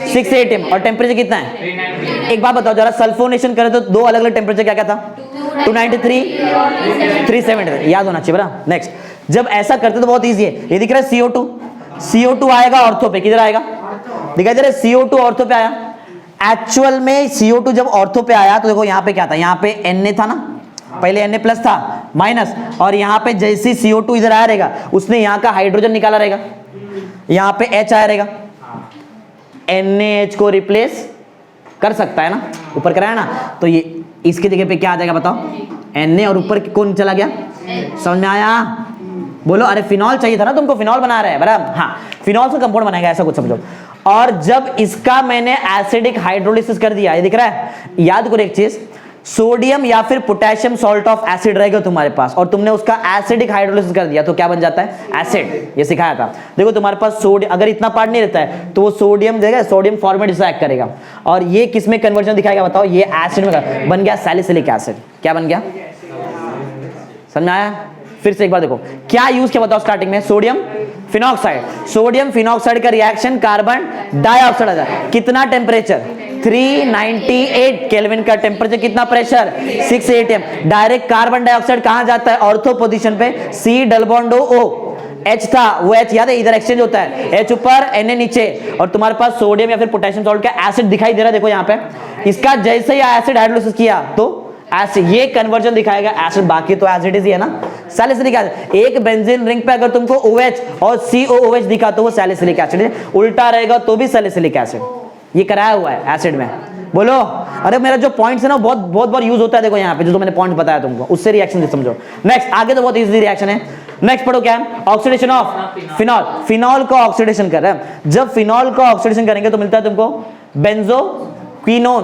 6 atm। और टेम्परेचर कितना है? एक बात बताओ जरा, सल्फोनेशन करें तो दो अलग अलग टेम्परेचर क्या क्या था? 293, 370, याद होना चाहिए बरा। नेक्स्ट, जब ऐसा करते तो बहुत इजी है। ये दिख रहा है CO2 आएगा ऑर्थो पे, किधर आएगा? दिखाई दे रहा है CO2 ऑर्थो पे आया। एक्चुअल में CO2 जब ऑर्थो पे आया तो देखो यहाँ पे क्या था, यहाँ पे Na था ना, पहले Na+ था माइनस, और यहाँ पे जैसे CO2 इधर आया रहेगा, उसने यहाँ का हाइड्रोजन निकाला रहेगा, यहाँ पे H आया रहेगा, NaH को रिप्लेस कर सकता है ना, ऊपर कराया ना, तो ये इसके जगह पे क्या आ जाएगा बताओ? Na, और ऊपर कौन चला गया? समझ में आया? बोलो, अरे फिनॉल चाहिए था ना तुमको, फिनॉल बना रहा है बराबर। हाँ, फिनॉल से कंपाउंड बनाएगा, ऐसा कुछ समझो। और जब इसका मैंने एसिडिक हाइड्रोलिसिस कर दिया, ये दिख रहा है, याद करो एक चीज, सोडियम या फिर पोटेशियम सॉल्ट ऑफ एसिड रहेगा तुम्हारे पास, और तुमने उसका एसिडिक हाइड्रोलिसिस कर दिया तो क्या बन जाता है? एसिड। ये सिखाया था। देखो तुम्हारे पास सोडियम, अगर इतना पार्ट नहीं रहता है तो वो सोडियम देगा, सोडियम फॉर्मेट से एक्ट करेगा, और ये किस में कन्वर्जन दिखाएगा बताओ? ये एसिड में बन गया सैलिसिलिक एसिड। क्या बन गया? समझ में आया? फिर से एक बार देखो, क्या यूज किया बताओ स्टार्टिंग में? सोडियम फिनॉक्साइड का रिएक्शन कार्बन डाइऑक्साइड आ जाए, कितना टेम्परेचर? 398 केल्विन का टेम्परेचर, कितना pressure? 6 atm। Direct carbon dioxide कहां जाता है? ऑर्थो पोजीशन पे, C double bond O, H था, वो H याद है, इधर एक्सचेंज होता है, H ऊपर Na नीचे, और तुम्हारे पास सोडियम या फिर पोटेशियम सॉल्ट का एसिड दिखाई दे रहा है, देखो यहाँ पे। इसका जैसे ही एसिड हाइड्रोलिसिस किया तो एसिड, ये कन्वर्जन दिखाएगा एसिड, बाकी तो एज इट इज ही है ना, सैलिसिलिक एसिड। एक बेंजीन रिंग पे अगर तुमको OH और COOH दिखा तो वो सैलिसिलिक एसिड है, उल्टा रहेगा तो भी सैलिसिलिक एसिड। ये कराया हुआ है एसिड में। बोलो, अरे मेरा जो पॉइंट्स है ना बहुत बार यूज होता है, देखो यहाँ पे जो मैंने पॉइंट बताया तुमको, उससे रिएक्शन समझो। नेक्स्ट, आगे तो बहुत इजी रिएक्शन है। नेक्स्ट पढ़ो क्या है? ऑक्सीडेशन ऑफ फिनॉल का ऑक्सीडेशन कर रहे हैं। जब फिनॉल का ऑक्सीडेशन करेंगे तो मिलता है तुमको बेंजोक्विनोन।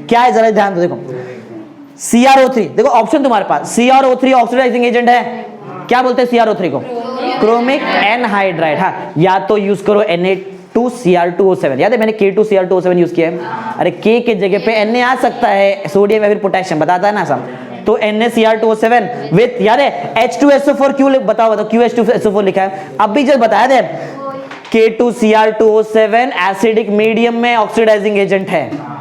क्या है जरा ध्यान दो, देखो CrO3, देखो ऑप्शन तुम्हारे पास, CrO3 ऑक्सीडाइजिंग एजेंट है। क्या बोलते हैं CrO3 को? Chromic anhydride. हाँ, या तो यूज करो Na2Cr2O7, याद है मैंने K2Cr2O7 यूज किया है। अरे K के जगह पे Na आ सकता है, सोडियम या फिर पोटेशियम, बताता है ना सब, तो NaCr2O7 विथ, याद है H2SO4, क्यों बताओ क्यों H2SO4 लिखा है? अभी जब बताया थे, K2Cr2O7 एसिडिक मीडियम में ऑक्सीडाइजिंग एजेंट है,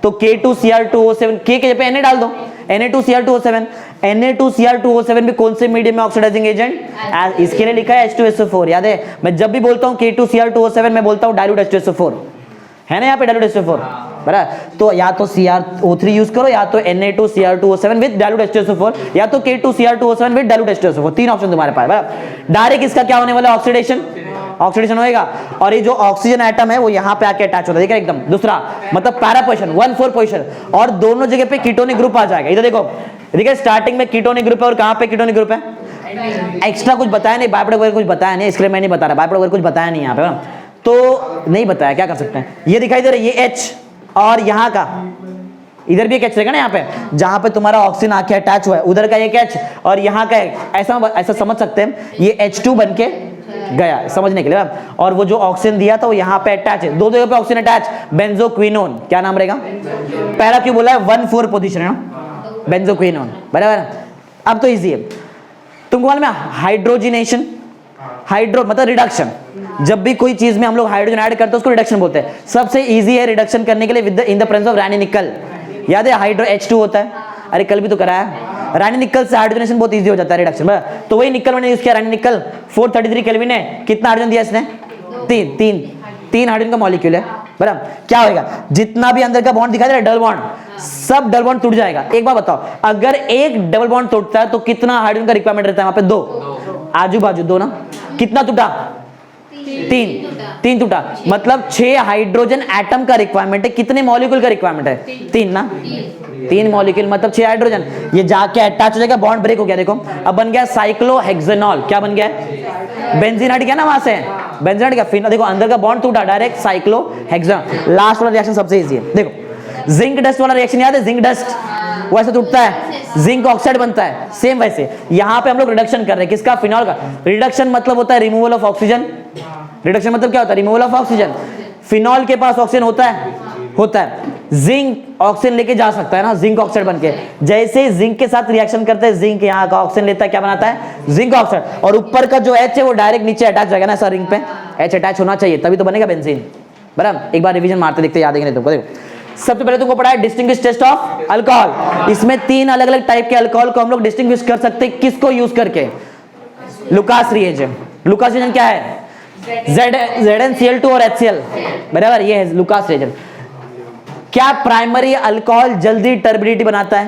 तो K2Cr2O7, K के जगह पे Na डाल दो, Na2Cr2O7। Na2Cr2O7 भी कौन से मीडियम में ऑक्सीडाइजिंग एजेंट? इसके लिए लिखा है H2SO4, याद है? मैं जब भी बोलता हूँ K2Cr2O7 मैं बोलता हूँ डाइल्यूट H2SO4, है ना यहाँ पे डाइल्यूट H2SO4, बराबर। तो या तो CrO3 यूज करो, या तो Na2Cr2O7 विद डाइल्यूट H2SO4, या तो K2Cr2O7 विद डाइल्यूट H2SO4, तीन ऑप्शन तुम्हारे पास, बराबर। डायरेक्ट इसका क्या होने वाला है? ऑक्सीडेशन होएगा, और ये जो ऑक्सीजन एटम है वो यहाँ पे आके अटैच होता है, देखा एकदम दूसरा, मतलब पैरा पोजीशन, 1,4 पोजीशन, और दोनों जगह पे कीटोनिक ग्रुप आ जाएगा। इधर देखो, देखिए स्टार्टिंग में कीटोनिक ग्रुप है, और कहाँ पे कीटोनिक ग्रुप है? एक्स्ट्रा कुछ बताया नहीं, बाय प्रोडक्ट वगैरह कुछ बताया नहीं, इसलिए मैं नहीं बता रहा, बाय प्रोडक्ट कुछ बताया नहीं यहाँ पे, तो नहीं बताया, क्या कर सकते हैं। ये दिखाई दे रहा है, ये H, और यहाँ का इधर भी एक H रहेगा ना, यहाँ पे जहां पे तुम्हारा ऑक्सीजन आके अटैच हुआ है, उधर का एक H, और यहाँ का एक, ऐसा समझ सकते हैं, ये H2 बन के गया, समझने के लिए। और वो जो ऑक्सीजन दिया था वो यहाँ पे अटैच है, दो जगह पे ऑक्सीजन अटैच, बेंजोक्विनोन, क्या नाम रहेगा? पहला क्यों बोला है? 1,4 पोजीशन है ना, बेंजोक्विनोन, बराबर। अब तो इजी है, तुमको मालूम है हाइड्रोजिनेशन, हाइड्रो मतलब रिडक्शन, जब भी कोई चीज में हम लोग हाइड्रोजन ऐड करते हैं उसको रिडक्शन बोलते हैं। सबसे इजी है रिडक्शन करने के लिए with in the presence of Raney nickel, याद है हाइड्रो H2 होता है, अरे कल भी तो कराया, रानी निकल से हाइड्रोजनेशन बहुत इजी हो जाता है रिडक्शन, तो वही निकल मैंने यूज किया, रानी निकल 433 केल्विन है, कितना हाइड्रोजन दिया इसने? तीन हाइड्रोजन का मॉलिक्यूल है, बराबर। क्या होगा, जितना भी अंदर का बॉन्ड दिखाई दे रहा है डबल बॉन्ड, सब डबल बॉन्ड टूट जाएगा। एक बार बताओ, अगर एक डबल बॉन्ड टूटता है तो कितना हाइड्रोजन का रिक्वायरमेंट रहता है वहां पे? 2, आजू बाजू 2 ना। कितना टूटा? 3 टूटा, मतलब 6 हाइड्रोजन एटम का रिक्वायरमेंट है। कितने मॉलिक्यूल का रिक्वायरमेंट है? 3 ना। 3 मॉलिक्यूल मतलब 6 हाइड्रोजन, ये जाके अटैच हो जाएगा, बॉन्ड ब्रेक हो गया। देखो अब बन गया साइक्लोहेक्सेनॉल। क्या बन गया? बेंजीन हट गया ना वहां से, बेंजीन हट गया। फिर देखो अंदर का बॉन्ड टूटा, डायरेक्ट साइक्लोहेक्सेनॉल। लास्ट वाला रिएक्शन सबसे इजी है। देखो जिंक डस्ट वाला रिएक्शन याद है? जिंक डस्ट वो ऐसे टूटता है, जिंक ऑक्साइड बनता है। सेम वैसे यहां पे हम लोग रिडक्शन कर रहे हैं, किसका? फिनॉल का। रिडक्शन मतलब होता है रिमूवल ऑफ ऑक्सीजन। रिडक्शन मतलब क्या होता है? Removal of oxygen. फिनॉल के पास ऑक्सीजन होता है, होता है। जिंक ऑक्सीजन लेके जा सकता है ना, जिंक ऑक्साइड बनके। जैसे जिंक के साथ रिएक्शन करते हैं, जिंक यहाँ का ऑक्सीजन लेता है, क्या बनाता है? Zinc oxide. और ऊपर का जो H है वो डायरेक्ट नीचे अटैच जाएगा ना, ऐसा रिंग पे H अटैच होना चाहिए, तभी तो बनेगा बेंजीन। बराबर। एक बार रिवीजन मारते देखते, याद है नहीं तुमको? देखो सबसे पहले तुमको पढ़ा है डिस्टिंग्विश टेस्ट ऑफ अल्कोहल। इसमें 3 अलग अलग टाइप के अल्कोहल को हम लोग डिस्टिंग्विश कर सकते हैं, किसको यूज करके? Lucas reagent. लुकास रिएजेंट क्या है? ZnCl2 और HCl, बराबर, ये है लुकास रिएजेंट। क्या प्राइमरी अल्कोहल जल्दी टर्बिडिटी बनाता है?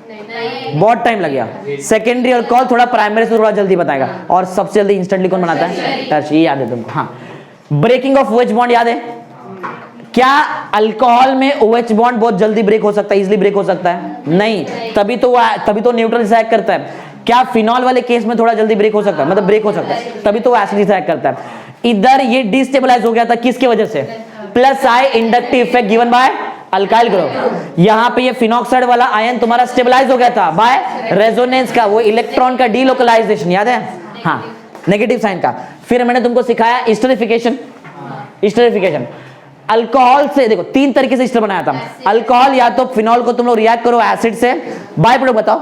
नहीं। बहुत टाइम लगेगा। सेकेंडरी अल्कोहल थोड़ा प्राइमरी से थोड़ा जल्दी बताएगा। और सबसे जल्दी इंस्टेंटली कौन बनाता है? टर्शियरी। याद है तुमको? हाँ। ब्रेकिंग ऑफ OH बॉन्ड याद है? क्या अल्कोहल में OH बॉन्ड बहुत जल्दी ब्रेक हो सकता है, इजीली ब्रेक हो सकता है? नहीं। तभी तो न्यूट्रल से एक्ट करता है। क्या फिनॉल वाले केस में थोड़ा जल्दी ब्रेक हो सकता है? मतलब ब्रेक हो सकता है, तभी तो वो एसिड से एक्ट करता है। इधर ये डिस्टेबलाइज हो गया था, किसकी वजह से? +I inductive effect given by alkyl group. यहां पे ये फिनॉक्साइड वाला आयन तुम्हारा स्टेबलाइज हो गया था बाय रेजोनेंस का, वो इलेक्ट्रॉन का डीलोकलाइजेशन, याद है? हाँ, नेगेटिव साइन का। फिर मैंने तुमको सिखाया एस्टरिफिकेशन। एस्टरिफिकेशन अल्कोहल से, देखो 3 तरीके से एस्टर बनाया था। अल्कोहल या तो फिनॉल को तुम लोग रिएक्ट करो एसिड से, बाय प्रोडक्ट बताओ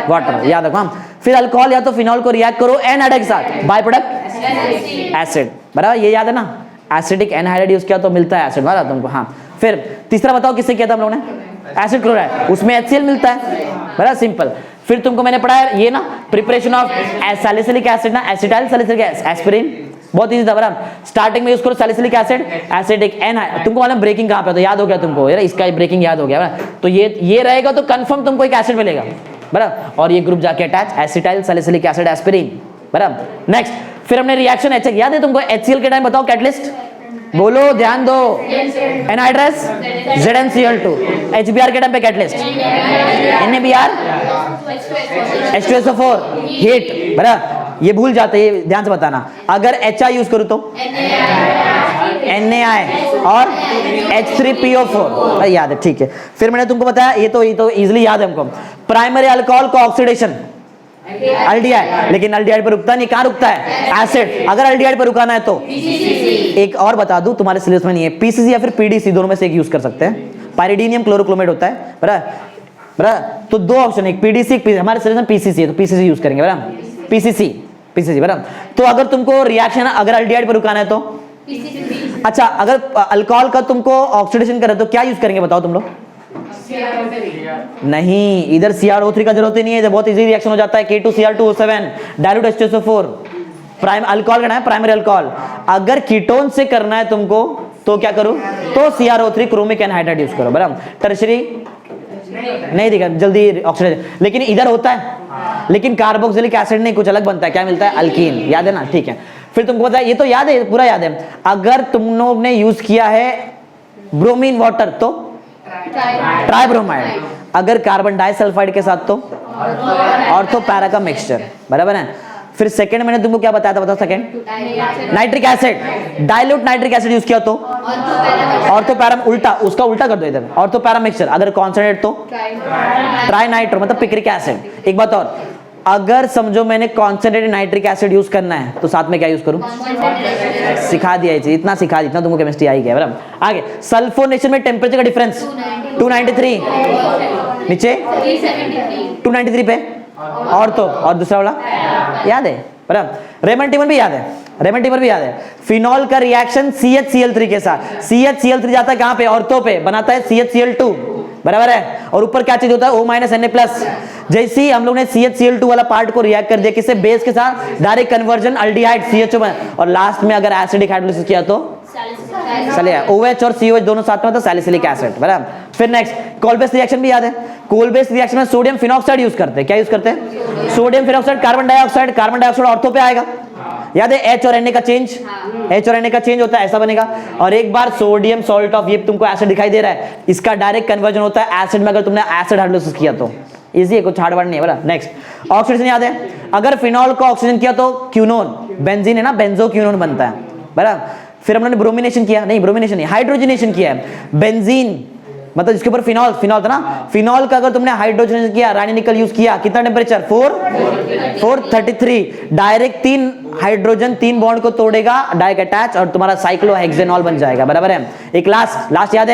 वाटर, याद रखो। फिर अल्कोहल या तो फिनॉल को रिएक्ट करो एनहाइड्राइड के साथ, बाय प्रोडक्ट एसिड, बराबर, ये याद है ना? एसिडिक एनहाइड्राइड यूज किया तो मिलता है एसिड, बराबर तुमको। हाँ, फिर तीसरा बताओ किससे किया था हम लोगों ने? एसिड क्लोराइड, उसमें HCl मिलता है, बराबर, सिंपल। फिर तुमको मैंने पढ़ा है ये ना, प्रिपरेशन ऑफ सैलिसिलिक एसिड ना, एसिटाइल सैलिसिलिक एस्पिरिन, बहुत इजी था, बराबर। स्टार्टिंग में यूज करो सैलिसिलिक एसिड, एसिडिक एनहाइड्राइड। तुमको मालूम ब्रेकिंग कहां पे होता है? याद हो गया तुमको? यार इसका ब्रेकिंग याद हो गया, तो ये रहेगा तो कंफर्म तुमको एक एसिड मिलेगा, बराबर। और ये ग्रुप जाके attach, acetyl salicylic acid aspirin, बराबर। नेक्स्ट, फिर हमने रिएक्शन HCl, याद है तुमको? HCl के टाइम बताओ कैटलिस्ट, बोलो, ध्यान दो। Anhydrous ZnCl2। HBr के टाइम पे कैटलिस्ट NaBr H2SO4 हीट, बराबर। ये भूल जाते, ये ध्यान से बताना। अगर HI यूज करूं तो NaI और H3PO4, याद है? ठीक है। फिर मैंने तुमको बताया, ये तो इजीली याद है हमको। प्राइमरी अल्कोहल को ऑक्सीडेशन अल्डिहाइड, लेकिन अल्डिहाइड पर रुकता नहीं, कहां रुकता है? एसिड। अगर अल्डिहाइड पर रुकाना है तो एक और बता दूं, तुम्हारे सिलेबस में नहीं है, PCC या फिर PDC, दोनों में से एक यूज कर सकते हैं। पाइरिडीनियम क्लोरोक्रोमेट होता है, बराबर। तो 2 ऑप्शन, एक PDC, एक PCC। हमारे सिलेबस में PCC है तो PCC यूज करेंगे, बराबर। PCC, बराबर। तो अगर तुमको रिएक्शन अगर अल्डिहाइड पर रुकाना है तो अच्छा, अगर अल्कोहल का तुमको ऑक्सीडेशन करे तो क्या यूज करेंगे बताओ तुम लोग? नहीं, इधर CrO3 का जरूरत ही नहीं है, बहुत इजी रिएक्शन हो जाता है। K2Cr2O7 dilute H2SO4, prime alcohol करना है, प्राइमरी अल्कोहल। अगर कीटोन से करना है तुमको तो क्या करो? तो CrO3 क्रोमिक एनहाइड्राइड यूज करो, बराबर। टर्शियरी नहीं दिखा जल्दी ऑक्सीडेशन, लेकिन इधर होता है। लेकिन कार्बोक्सिलिक एसिड नहीं, कुछ अलग बनता है, क्या मिलता है? अल्कीन, याद है ना? ठीक है। फिर तुमको पता है, ये तो याद है, पूरा याद है। अगर तुम लोग ने यूज किया है ब्रोमीन वाटर तो ट्राइब्रोमाइड, अगर कार्बन डाइसल्फाइड के साथ तो ऑर्थोपैरा का मिक्सचर, बराबर है। फिर सेकंड मैंने तुमको क्या बताया था, बताओ? Second nitric acid, dilute nitric acid use किया तो ऑर्थोपैरा, उल्टा उसका उल्टा कर दो इधर, ऑर्थोपैरा मिक्सचर। अगर कॉन्संट्रेट तो ट्राइनाइट्रो, मतलब पिक्रिक एसिड। एक बात और, अगर समझो मैंने कॉन्संट्रेटेड नाइट्रिक एसिड यूज करना है तो साथ में क्या यूज करूं? सिखा दिया, इतना सिखा दिया, इतना तुमको केमिस्ट्री आई गया, बराबर। आगे, सल्फोनेशन में टेम्परेचर का डिफरेंस 293, नीचे 293 पे, और तो और दूसरा वाला याद है, बराबर। रेमंटिमर भी याद है, रेमंटिमर भी याद है। फिनॉल का रिएक्शन CHCl3 के साथ, CHCl3 जाता है कहां पे? ऑर्थो पे, बनाता है CHCl2, बराबर है। और ऊपर क्या चीज होता है? O- Na+। जैसे ही हम लोग ने CHCl2 वाला पार्ट को रिएक्ट कर दिया किससे? बेस के साथ, डायरेक्ट कन्वर्जन अल्डिहाइड CHO में, और लास्ट में अगर एसिडिक हाइड्रोलिसिस किया तो चलिए OH और COH दोनों साथ में होता है सैलिसिलिक एसिड, बराबर। फिर नेक्स्ट कोल बेस रिएक्शन भी याद है, कोल बेस रिएक्शन में सोडियम फिनॉक्साइड यूज करते हैं, क्या यूज करते हैं? Sodium phenoxide, carbon dioxide ortho पे आएगा, याद है H और Na का चेंज, H और Na का चेंज होता है, ऐसा बनेगा। और एक बार सोडियम सॉल्ट ऑफ, ये तुमको एसिड दिखाई दे रहा है, इसका डायरेक्ट कन्वर्जन होता है एसिड में, अगर तुमने एसिड हाइड्रोलिसिस किया तो इजी है, कुछ हार्ड वर्ड नहीं है, बराबर। नेक्स्ट ऑक्सीडेशन याद है, अगर फिनॉल को ऑक्सीजन किया तो क्यूनोन, बेंजीन है ना, बेंजोक्यूनोन बनता है, बराबर। फिर हमने ब्रोमिनेशन किया, नहीं ब्रोमिनेशन नहीं, हाइड्रोजनेशन किया है, बेंजीन मतलब जिसके ऊपर फिनॉल था ना, फिनॉल का अगर तुमने हाइड्रोजनेशन किया, रानिकल यूज किया, कितना टेम्परेचर 433, डायरेक्ट 3 हाइड्रोजन 3 बॉन्ड को तोड़ेगा, डाइक अटैच, और तुम्हारा साइक्लोहेक्सेनॉल बन जाएगा, बराबर है। एक लास्ट याद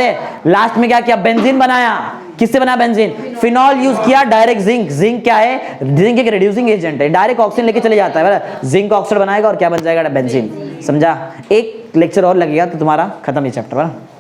है, लास्ट में क्या किया? बेंजीन बनाया, किससे बना बेंजीन? फिनॉल यूज किया, डायरेक्ट जिंक क्या है? जिंक एक रिड्यूसिंग एजेंट है, डायरेक्ट ऑक्सीजन लेके चले जाता है, बराबर। जिंक ऑक्साइड बनाएगा और क्या बन जाएगा? बेंजीन। समझा? एक लेक्चर और लगेगा तो तुम्हारा खत्म ये चैप्टर, बराबर।